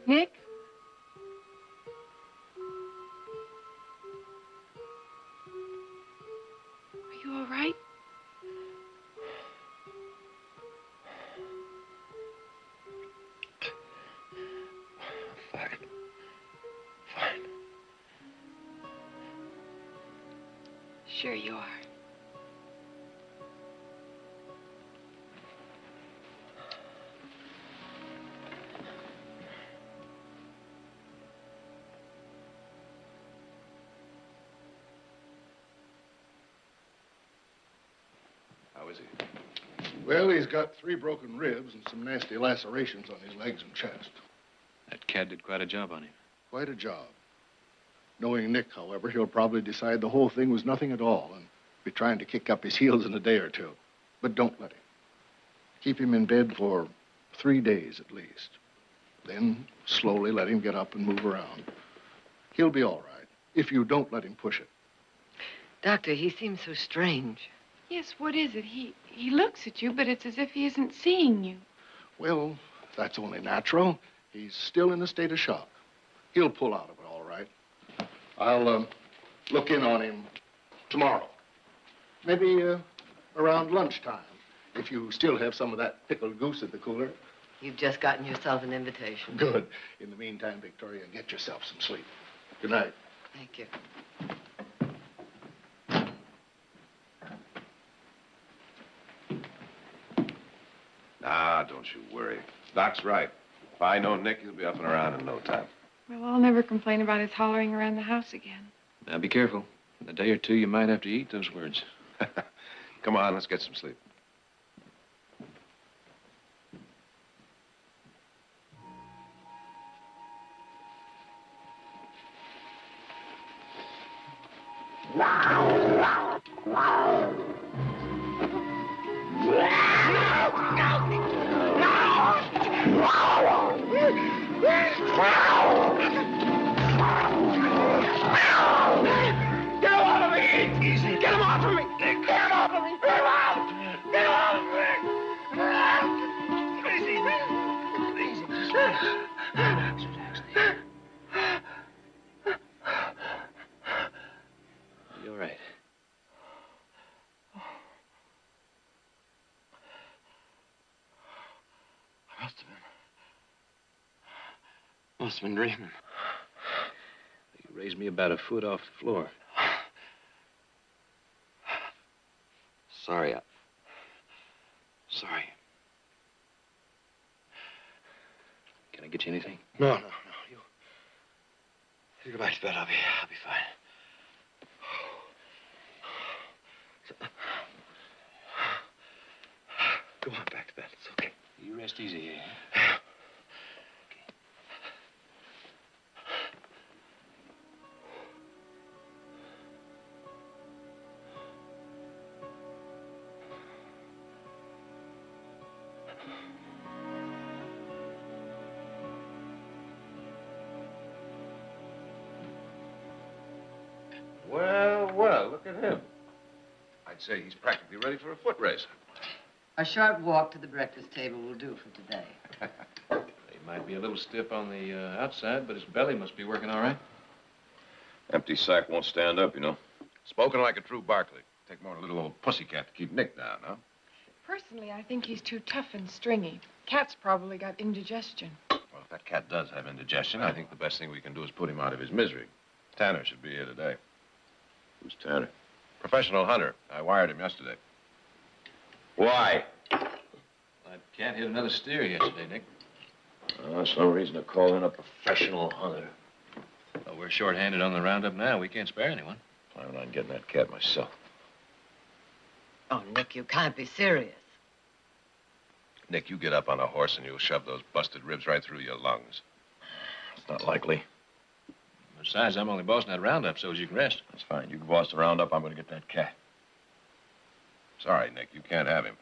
Nick? Are you all right? Fine. Fine. Sure you are. How is he? Well, he's got 3 broken ribs and some nasty lacerations on his legs and chest. That cat did quite a job on him. Quite a job. Knowing Nick, however, he'll probably decide the whole thing was nothing at all and be trying to kick up his heels in a day or two. But don't let him. Keep him in bed for 3 days at least. Then slowly let him get up and move around. He'll be all right if you don't let him push it. Doctor, he seems so strange. Yes, what is it? He looks at you, but it's as if he isn't seeing you. Well, that's only natural. He's still in a state of shock. He'll pull out of it all right. I'll look in on him tomorrow. Maybe around lunchtime, if you still have some of that pickled goose at the cooler. You've just gotten yourself an invitation. Good. In the meantime, Victoria, get yourself some sleep. Good night. Thank you. Nah, don't you worry. Doc's right. If I know Nick, he'll be up and around in no time. Well, I'll never complain about his hollering around the house again. Now, be careful. In a day or two, you might have to eat those words. Come on, let's get some sleep. You're right. Must have been dreaming. You raised me about a foot off the floor. Sorry. Sorry. Can I get you anything? No. You go back to bed. I'll be fine. Go on back to bed. It's okay. You rest easy here. Well, look at him. I'd say he's practically ready for a foot race. A short walk to the breakfast table will do for today. He might be a little stiff on the outside, but his belly must be working all right. Empty sack won't stand up, you know. Spoken like a true Barkley. Take more than a little old pussycat to keep Nick down, huh? Personally, I think he's too tough and stringy. Cat's probably got indigestion. Well, if that cat does have indigestion, I think the best thing we can do is put him out of his misery. Tanner should be here today. Who's Tanner? Professional hunter. I wired him yesterday. Why? That cat hit another steer yesterday, Nick. That's no reason to call in a professional hunter. Well, we're short-handed on the roundup now. We can't spare anyone. Planning on getting that cat myself. Oh, Nick, you can't be serious. Nick, you get up on a horse and you'll shove those busted ribs right through your lungs. It's not likely. Besides, I'm only bossing that roundup so as you can rest. That's fine. You can boss the roundup. I'm going to get that cat. Sorry, Nick. You can't have him.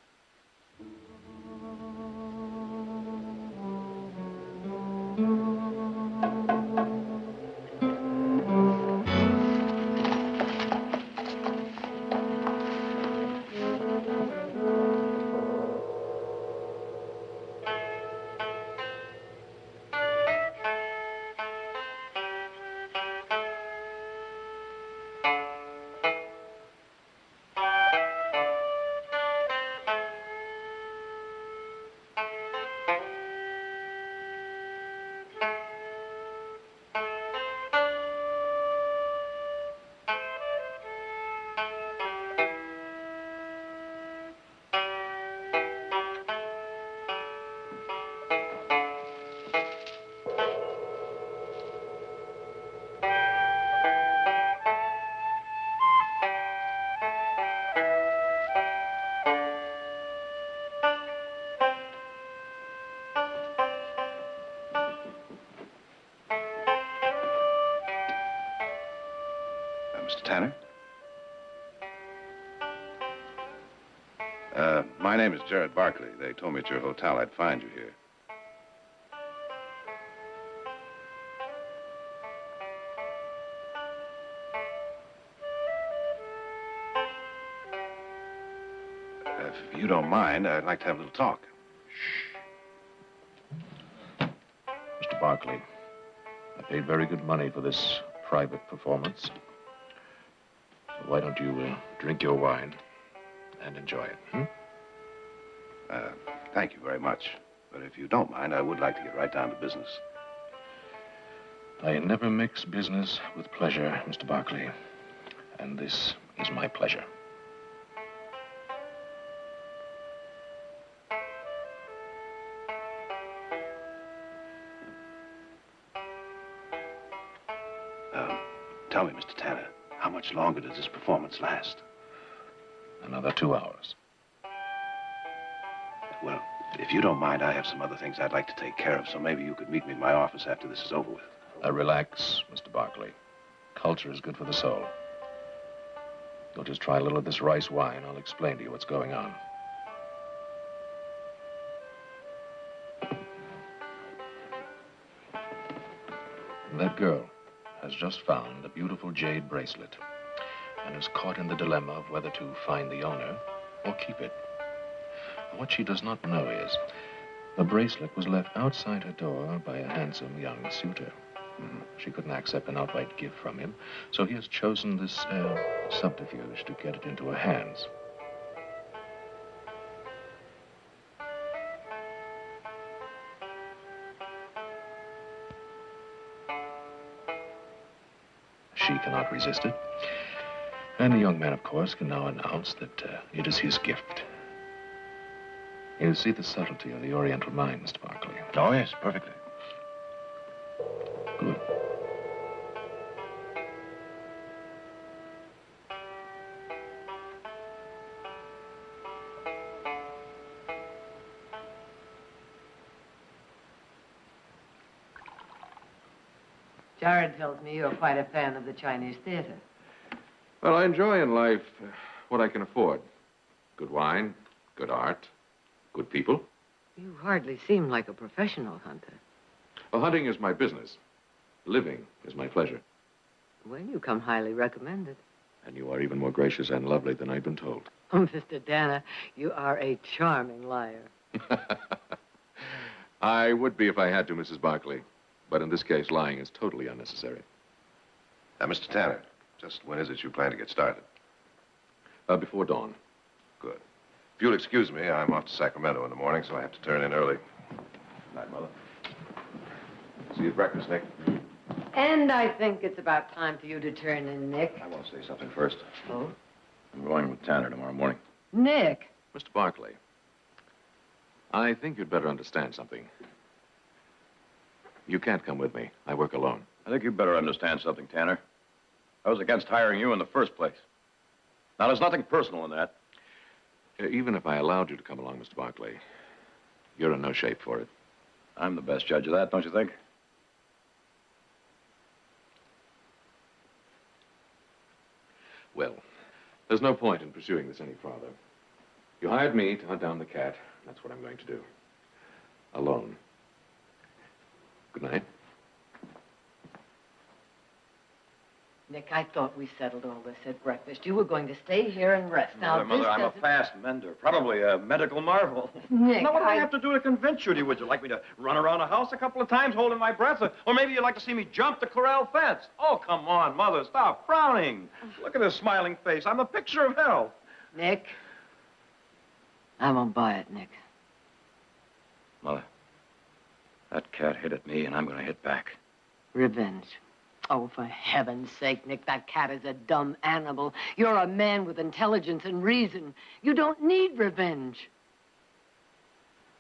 Mr. Tanner? My name is Jared Barkley. They told me at your hotel I'd find you here. If you don't mind, I'd like to have a little talk. Mr. Barkley, I paid very good money for this private performance. So why don't you drink your wine and enjoy it, hmm? Thank you very much. But if you don't mind, I would like to get right down to business. I never mix business with pleasure, Mr. Barkley. And this is my pleasure. Tell me, Mr. Tanner, how much longer does this performance last? Another 2 hours. Well, if you don't mind, I have some other things I'd like to take care of, so maybe you could meet me in my office after this is over with. Relax, Mr. Barkley. Culture is good for the soul. You'll just try a little of this rice wine. I'll explain to you what's going on. That girl has just found a beautiful jade bracelet and is caught in the dilemma of whether to find the owner or keep it. What she does not know is the bracelet was left outside her door by a handsome young suitor. She couldn't accept an outright gift from him, so he has chosen this subterfuge to get it into her hands. She cannot resist it. And the young man, of course, can now announce that it is his gift. You see the subtlety of the Oriental mind, Mr. Barkley. Oh, yes, perfectly. Good. Jared tells me you're quite a fan of the Chinese theater. Well, I enjoy in life what I can afford. Good wine, good art, good people. You hardly seem like a professional hunter. Well, hunting is my business. Living is my pleasure. Well, you come highly recommended. And you are even more gracious and lovely than I've been told. Oh, Mr. Dana, you are a charming liar. I would be if I had to, Mrs. Barkley. But in this case, lying is totally unnecessary. Mr. Tanner, just when is it you plan to get started? Before dawn. Good. If you'll excuse me, I'm off to Sacramento in the morning, so I have to turn in early. Good night, Mother. See you at breakfast, Nick. And I think it's about time for you to turn in, Nick. I want to say something first. Oh? I'm going with Tanner tomorrow morning. Nick. Mr. Barkley, I think you'd better understand something. You can't come with me. I work alone. I think you better understand something, Tanner. I was against hiring you in the first place. Now, there's nothing personal in that. Even if I allowed you to come along, Mr. Barkley, you're in no shape for it. I'm the best judge of that, don't you think? Well, there's no point in pursuing this any farther. You hired me to hunt down the cat. That's what I'm going to do. Alone. Good night. Nick, I thought we settled all this at breakfast. You were going to stay here and rest. Mother, I'm a fast mender. Probably a medical marvel. Nick, Now, what do I have to do to convince you? Would you like me to run around the house a couple of times holding my breath? Or maybe you'd like to see me jump the corral fence? Oh, come on, Mother, stop frowning. Look at this smiling face. I'm the picture of health. Nick, I won't buy it, Nick. Mother, that cat hit at me, and I'm going to hit back. Revenge. Oh, for heaven's sake, Nick, that cat is a dumb animal. You're a man with intelligence and reason. You don't need revenge.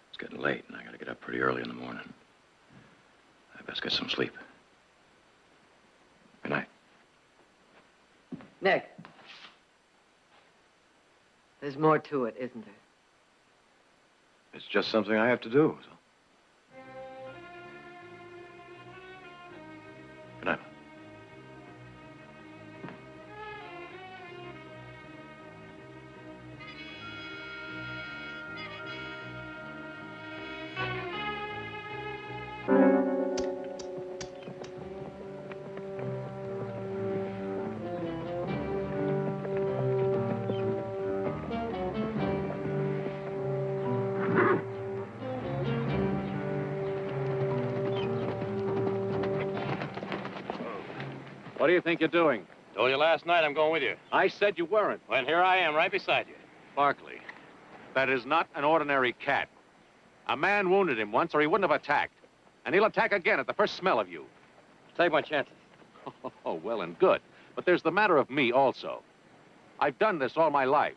It's getting late, and I got to get up pretty early in the morning. I best get some sleep. Good night. Nick. There's more to it, isn't there? It's just something I have to do. So. Good night. What do you think you're doing? Told you last night I'm going with you. I said you weren't. Well, here I am, right beside you. Barkley, that is not an ordinary cat. A man wounded him once, or he wouldn't have attacked. And he'll attack again at the first smell of you. Take my chances. Oh, well and good. But there's the matter of me also. I've done this all my life.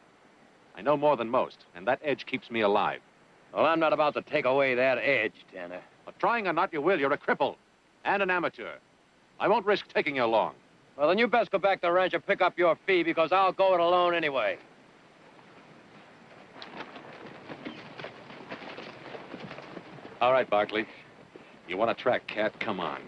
I know more than most, and that edge keeps me alive. Well, I'm not about to take away that edge, Tanner. But trying or not you will, you're a cripple and an amateur. I won't risk taking you along. Well, then you best go back to the ranch and pick up your fee, because I'll go it alone anyway. All right, Barkley. You want to track Cat? Come on.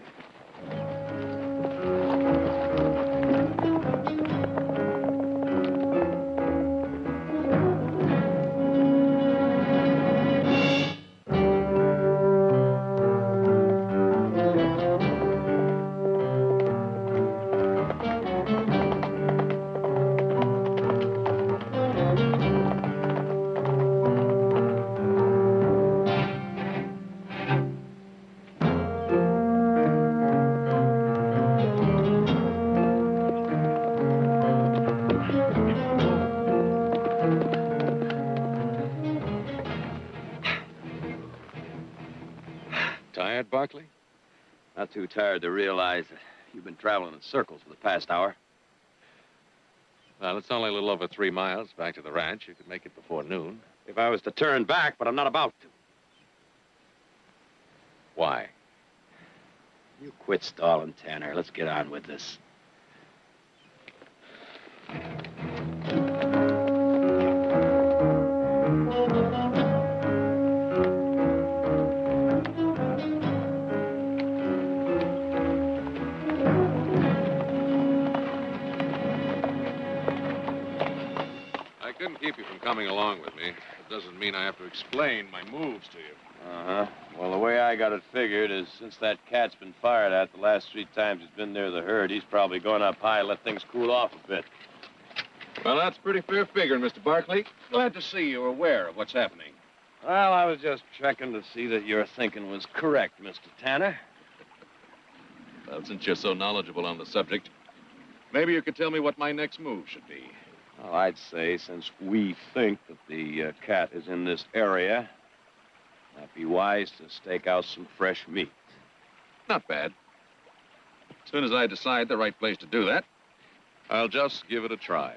Tired, Barkley? Not too tired to realize that you've been traveling in circles for the past hour. Well, it's only a little over 3 miles back to the ranch. You could make it before noon. If I was to turn back, but I'm not about to. Why? You quit stalling, Tanner. Let's get on with this. I couldn't keep you from coming along with me. It doesn't mean I have to explain my moves to you. Uh-huh. Well, the way I got it figured is since that cat's been fired at the last 3 times he's been near the herd, he's probably gone up high and let things cool off a bit. Well, that's pretty fair figuring, Mr. Barkley. Glad to see you're aware of what's happening. Well, I was just checking to see that your thinking was correct, Mr. Tanner. Well, since you're so knowledgeable on the subject, Maybe you could tell me what my next move should be. Well, I'd say since we think that the cat is in this area, it might be wise to stake out some fresh meat. Not bad. As soon as I decide the right place to do that, I'll just give it a try.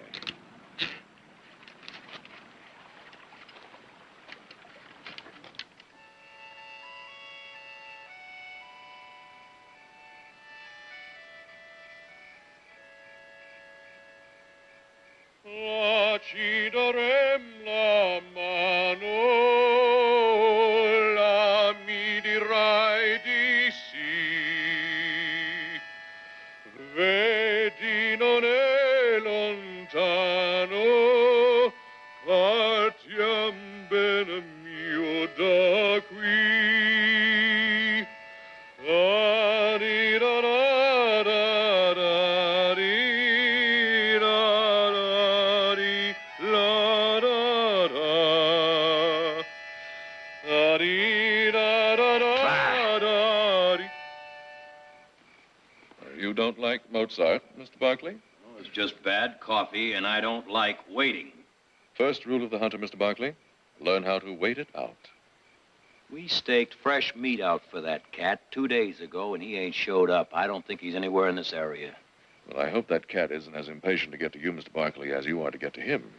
Ci darem la mano, la mi dirai di sì. Vedi non è lontano, partiam bene mio da qui. You don't like Mozart, Mr. Barkley? Well, it's just bad coffee, and I don't like waiting. First rule of the hunter, Mr. Barkley, learn how to wait it out. We staked fresh meat out for that cat 2 days ago, and he ain't showed up. I don't think he's anywhere in this area. Well, I hope that cat isn't as impatient to get to you, Mr. Barkley, as you are to get to him.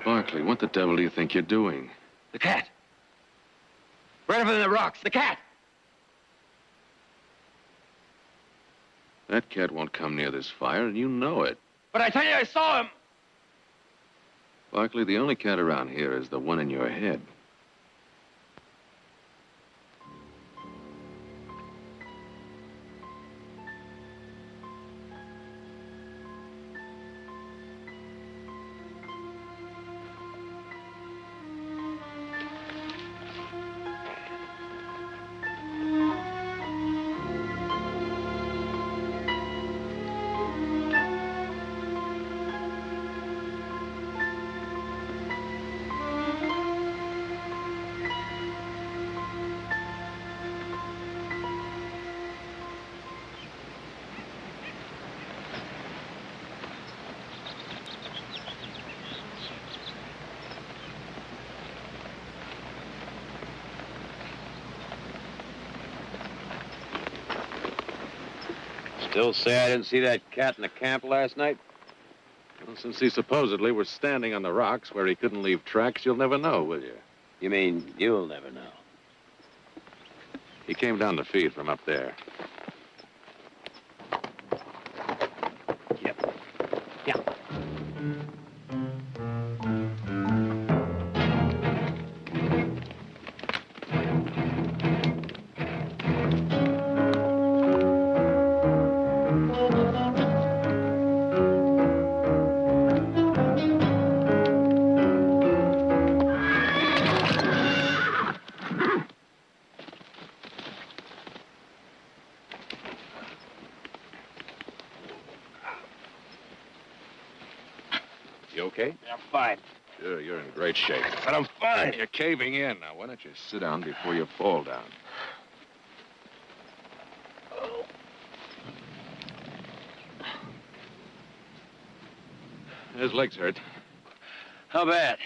Barkley, what the devil do you think you're doing? The cat. Right over in the rocks. The cat. That cat won't come near this fire, and you know it. But I tell you, I saw him. Barkley, the only cat around here is the one in your head. Still say I didn't see that cat in the camp last night? Well, since he supposedly was standing on the rocks where he couldn't leave tracks, you'll never know, will you? You mean you'll never know? He came down to feed from up there. Yep. Yeah. You okay? Yeah, I'm fine. Sure, you're in great shape. But I'm fine. You're caving in. Now, why don't you sit down before you fall down? His legs hurt. How bad?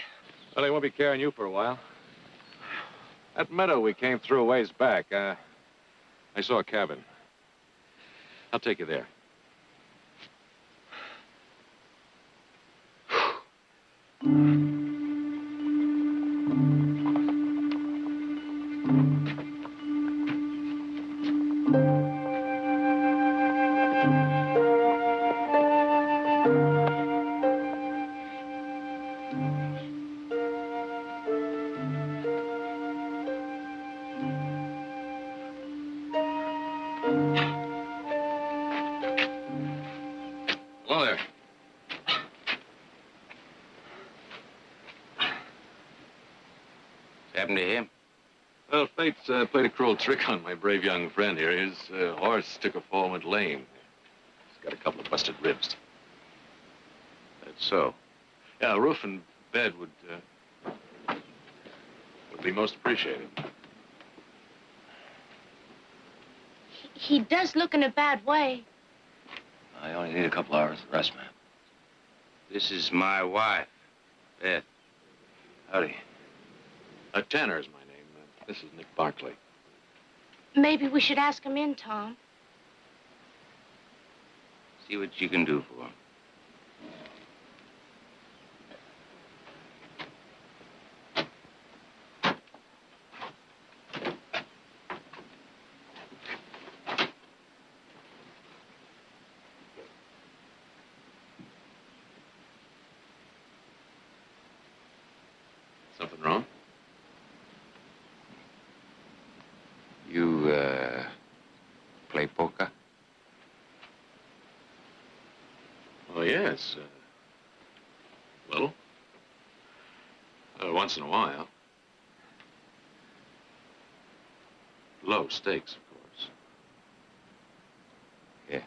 Well, he won't be carrying you for a while. That meadow we came through a ways back, I saw a cabin. I'll take you there. Hello there. What happened to him? Well, fate's played a cruel trick on my brave young friend here. His horse took a fall and went lame. He's got a couple of busted ribs. That's so. Yeah, a roof and bed would be most appreciated. He does look in a bad way. I only need a couple hours of rest, ma'am. This is my wife, Beth. Howdy. Tanner is my name. This is Nick Barkley. Maybe we should ask him in, Tom. See what you can do for him. Something wrong? You, play poker? Oh, yes. Little. Once in a while. Low stakes, of course. Yeah.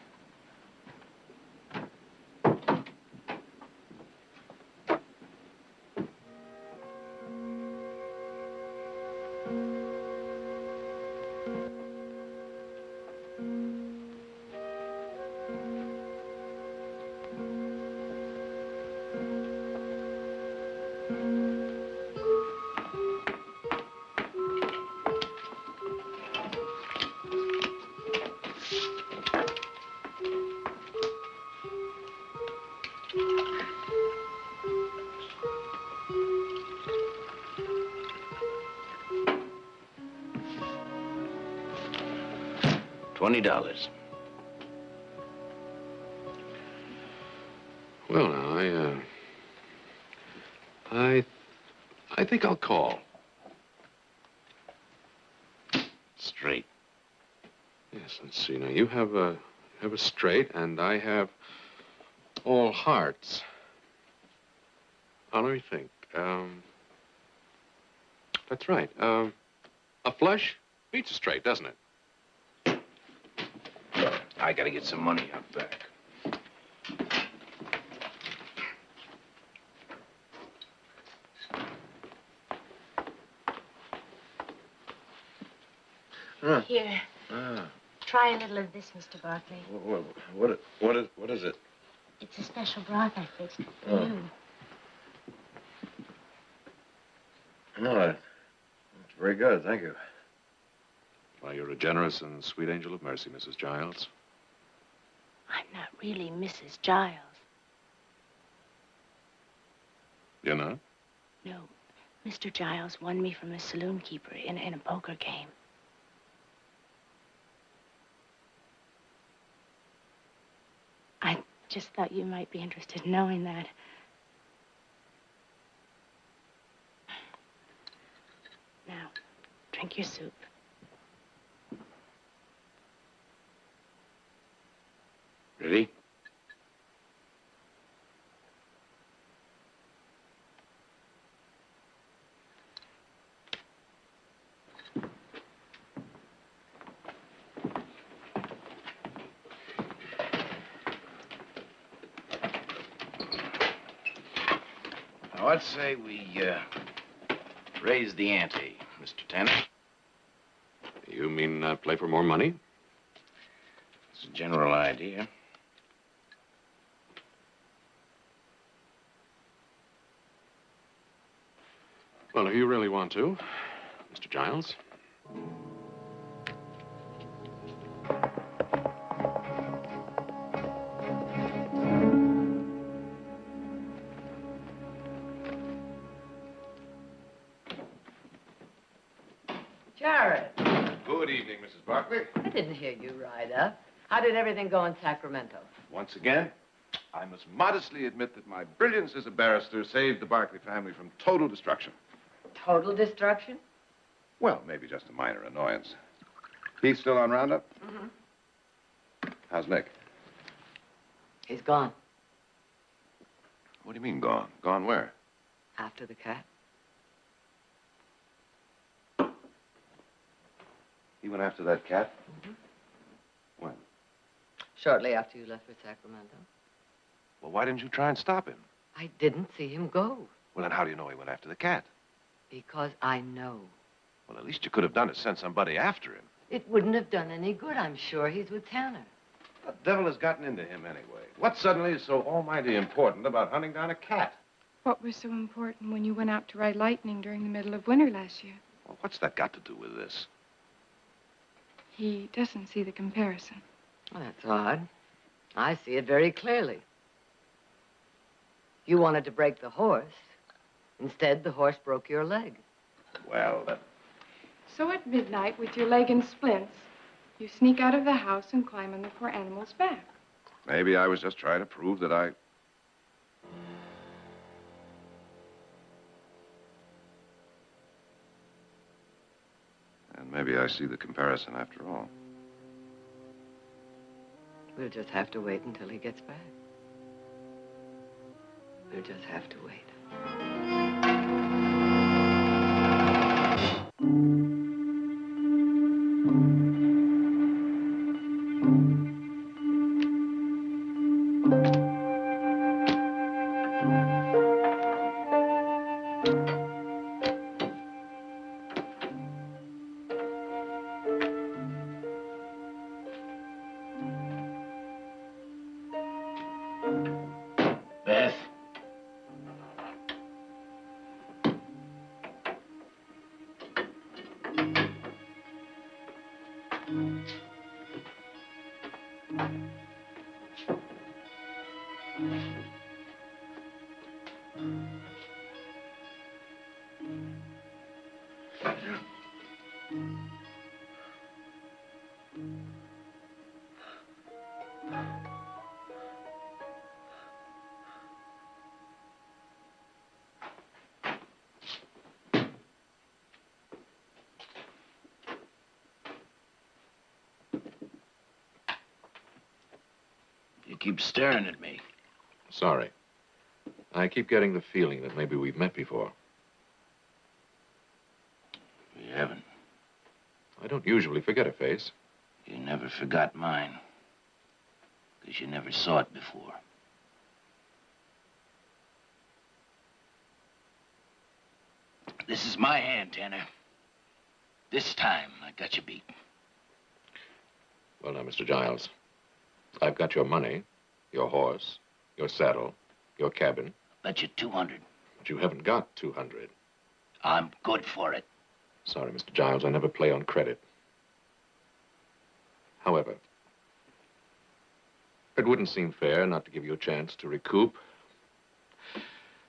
$20. Well, now, I think I'll call. Straight. Yes, let's see. Now, you have a straight, and I have all hearts. Now, let me think. That's right. A flush beats a straight, doesn't it? I gotta get some money out back. Here. Try a little of this, Mr. Barkley. What is it? It's a special broth I fixed for Oh. you. No, it's very good, thank you. Why, you're a generous and sweet angel of mercy, Mrs. Giles. I'm not really Mrs. Giles. You're not? No. Mr. Giles won me from a saloon keeper in a poker game. I just thought you might be interested in knowing that. Now, drink your soup. Ready? Let's say we raise the ante, Mr. Tanner. You mean play for more money? It's a general idea. Well, if you really want to, Mr. Giles. Jared. Good evening, Mrs. Barkley. I didn't hear you ride up. How did everything go in Sacramento? Once again, I must modestly admit that my brilliance as a barrister saved the Barkley family from total destruction. Total destruction? Well, maybe just a minor annoyance. Heath still on roundup? Mm-hmm. How's Nick? He's gone. What do you mean gone? Gone where? After the cat. He went after that cat? Mm-hmm. When? Shortly after you left for Sacramento. Well, why didn't you try and stop him? I didn't see him go. Well, then how do you know he went after the cat? Because I know. Well, at least you could have done is send somebody after him. It wouldn't have done any good, I'm sure. He's with Tanner. What the devil has gotten into him anyway? What suddenly is so almighty important about hunting down a cat? What was so important when you went out to ride lightning during the middle of winter last year? Well, what's that got to do with this? He doesn't see the comparison. Well, that's odd. I see it very clearly. You wanted to break the horse. Instead, the horse broke your leg. Well, So at midnight, with your leg in splints, you sneak out of the house and climb on the poor animal's back. maybe I was just trying to prove that I... And maybe I see the comparison after all. We'll just have to wait until he gets back. We'll just have to wait. Beth? You keep staring at me. Sorry. I keep getting the feeling that maybe we've met before. We haven't. I don't usually forget a face. You never forgot mine. Because you never saw it before. This is my hand, Tanner. This time, I got you beat. Well, now, Mr. Giles, I've got your money, your horse, your saddle, your cabin. Bet you 200. But you haven't got 200. I'm good for it. Sorry, Mr. Giles, I never play on credit. However, it wouldn't seem fair not to give you a chance to recoup.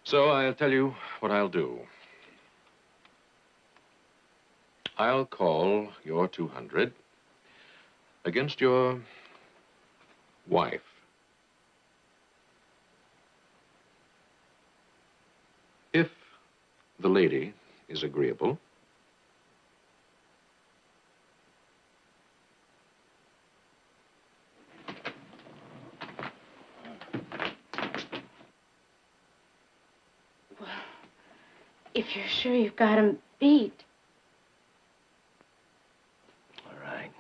So I'll tell you what I'll do. I'll call your 200 against your wife. If the lady is agreeable. Well, if you're sure you've got him beat. All right.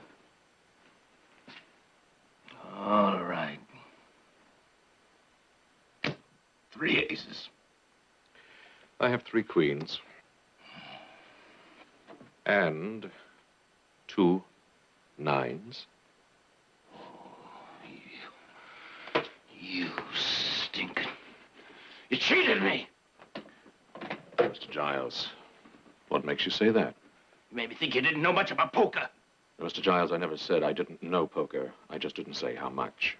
All right. 3 aces. I have 3 queens. And 2 9s. You stinking. You cheated me. Mr. Giles, what makes you say that? You made me think you didn't know much about poker. Mr. Giles, I never said I didn't know poker. I just didn't say how much.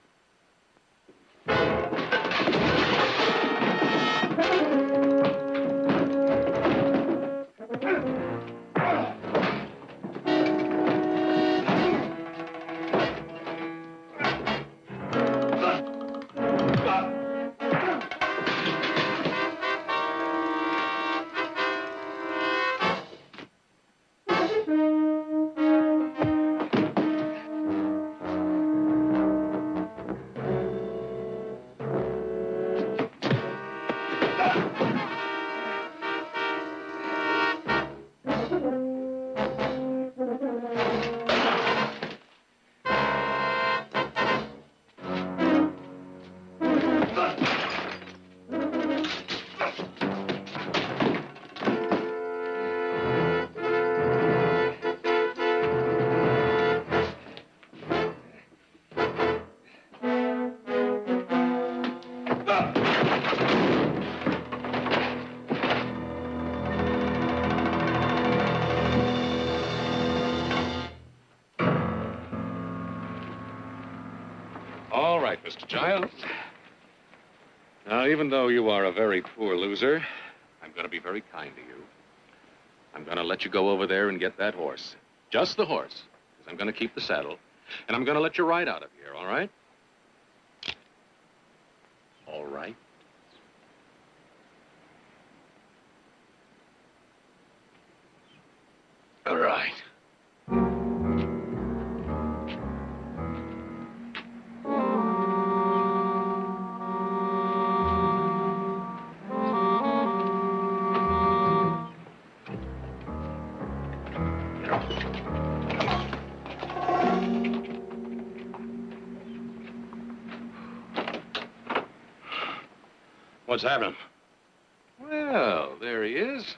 All right, Mr. Giles. Now, even though you are a very poor loser, I'm going to be very kind to you. I'm going to let you go over there and get that horse. Just the horse, because I'm going to keep the saddle. And I'm going to let you ride out of here, all right? All right. All right. What's happening? Well, there he is.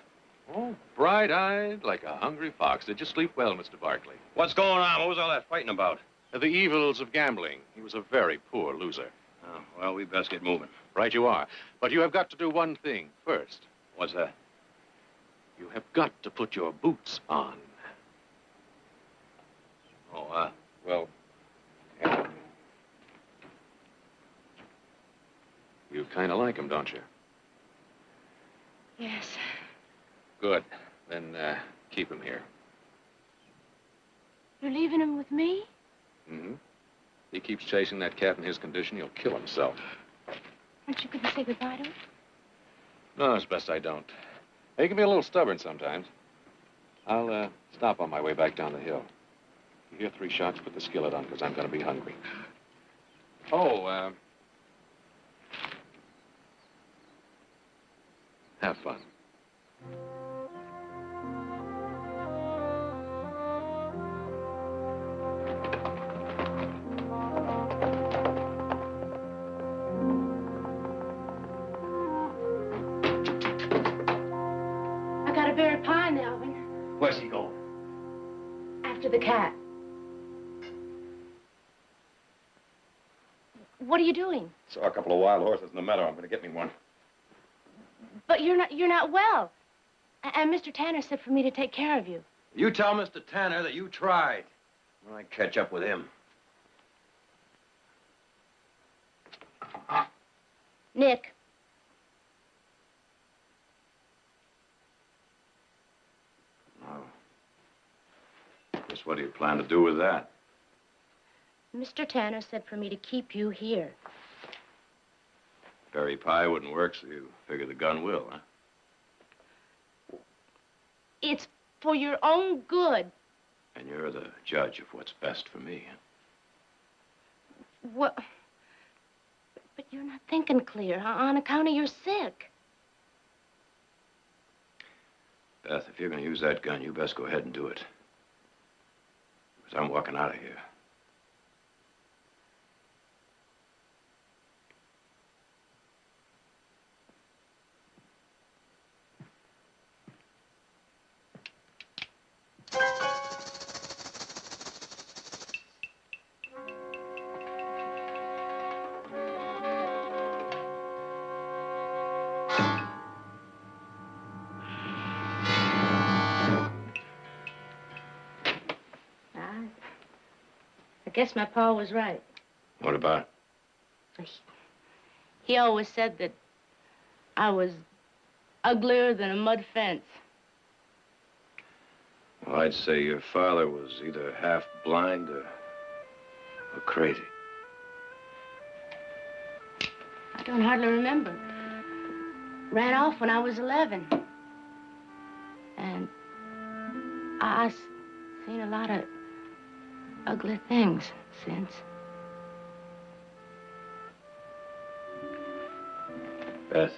Oh, bright-eyed like a hungry fox. Did you sleep well, Mr. Barkley? What's going on? What was all that fighting about? The evils of gambling. He was a very poor loser. Oh, well, we best get moving. Right you are. But you have got to do one thing first. What's that? You have got to put your boots on. Oh, well, you kind of like him, don't you? Yes. Good. Then, keep him here. You're leaving him with me? Mm-hmm. He keeps chasing that cat in his condition, he'll kill himself. Aren't you going to say goodbye to him? No, it's best I don't. He can be a little stubborn sometimes. I'll, stop on my way back down the hill. You hear 3 shots, put the skillet on, because I'm going to be hungry. Oh, have fun. I got a berry pie, Alvin. Where's he going? After the cat. What are you doing? Saw a couple of wild horses in the meadow. I'm going to get me one. But you're not well. And Mr. Tanner said for me to take care of you. You tell Mr. Tanner that you tried. When I catch up with him. Nick. Oh. Just what do you plan to do with that? Mr. Tanner said for me to keep you here. Berry pie wouldn't work, so you figure the gun will, huh? It's for your own good. And you're the judge of what's best for me, huh? What? But you're not thinking clear on account of you're sick. Beth, if you're going to use that gun, you best go ahead and do it. Because I'm walking out of here. guess my pa was right. What about? He always said that I was uglier than a mud fence. Well, I'd say your father was either half blind or crazy. I don't hardly remember. Ran off when I was 11. And I've seen a lot of ugly things since. Beth,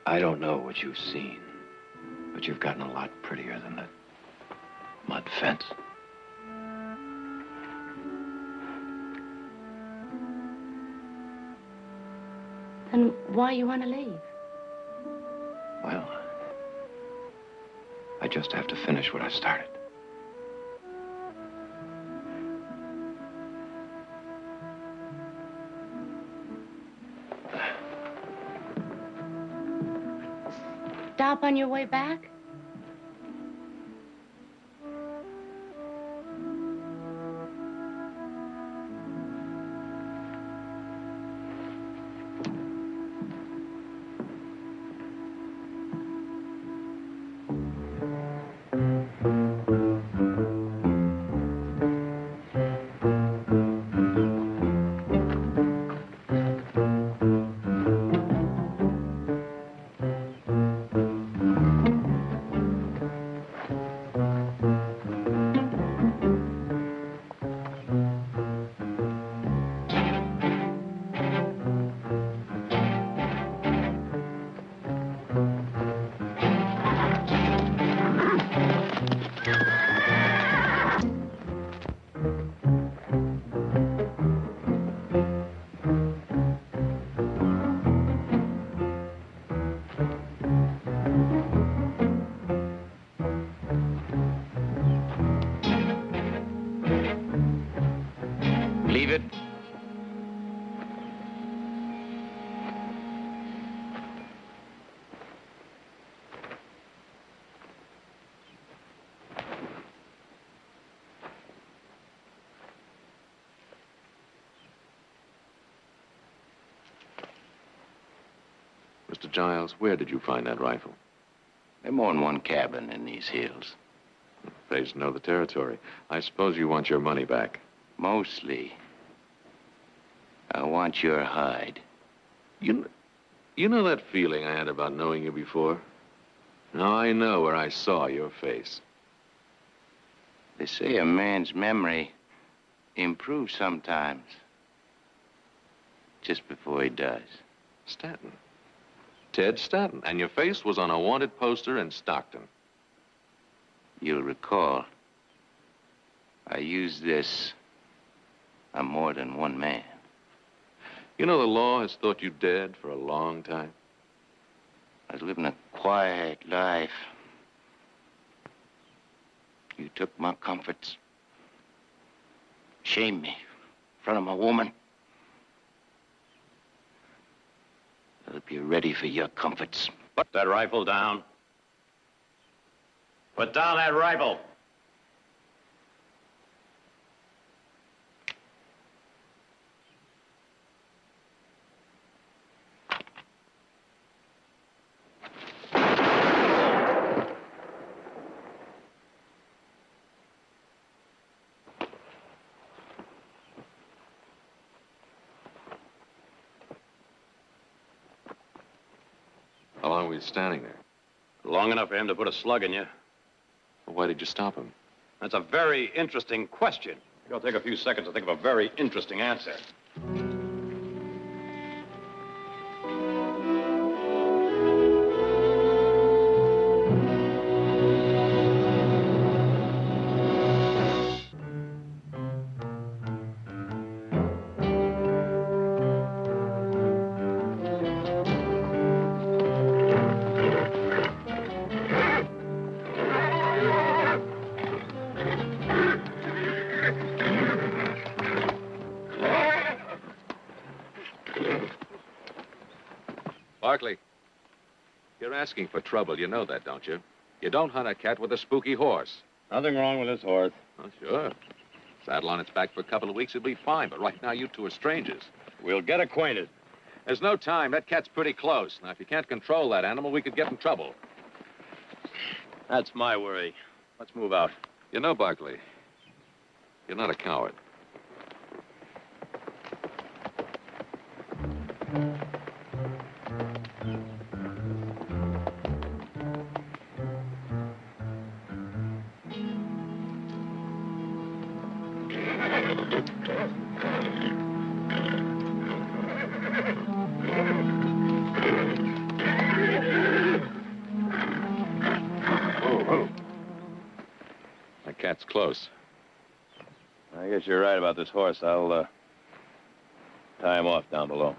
I don't know what you've seen, but you've gotten a lot prettier than that mud fence. Then why you want to leave? Well, I just have to finish what I started. Stop on your way back? Leave it. Mr. Giles, where did you find that rifle? They're more than one cabin in these hills. Pays to know the territory. I suppose you want your money back. Mostly. I want your hide. You know that feeling I had about knowing you before? Now I know where I saw your face. They say a man's memory improves sometimes. Just before he dies. Stanton. Ted Stanton. And your face was on a wanted poster in Stockton. You'll recall, I used this on more than one man. You know the law has thought you dead for a long time. I was living a quiet life. You took my comforts. Shamed me in front of my woman. I hope you're ready for your comforts. Put that rifle down. Put down that rifle. How long were you standing there? Long enough for him to put a slug in you. Well, why did you stop him? That's a very interesting question. It'll take a few seconds to think of a very interesting answer. Barkley, you're asking for trouble. You know that, don't you? You don't hunt a cat with a spooky horse. Nothing wrong with this horse. Oh, sure. Saddle on its back for a couple of weeks, it'll be fine. But right now, you two are strangers. We'll get acquainted. There's no time. That cat's pretty close. Now, if you can't control that animal, we could get in trouble. That's my worry. Let's move out. You know, Barkley, you're not a coward. That cat's close. I guess you're right about this horse. I'll tie him off down below.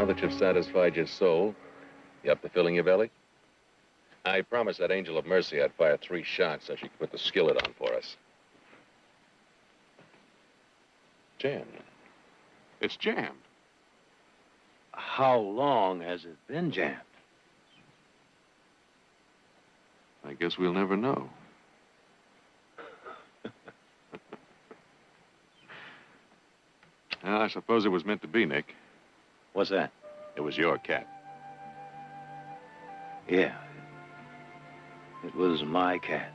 Now that you've satisfied your soul, you up to filling your belly? I promised that angel of mercy I'd fire 3 shots so she could put the skillet on for us. Jammed. It's jammed. How long has it been jammed? I guess we'll never know. Well, I suppose it was meant to be, Nick. What's that? It was your cat. Yeah. It was my cat.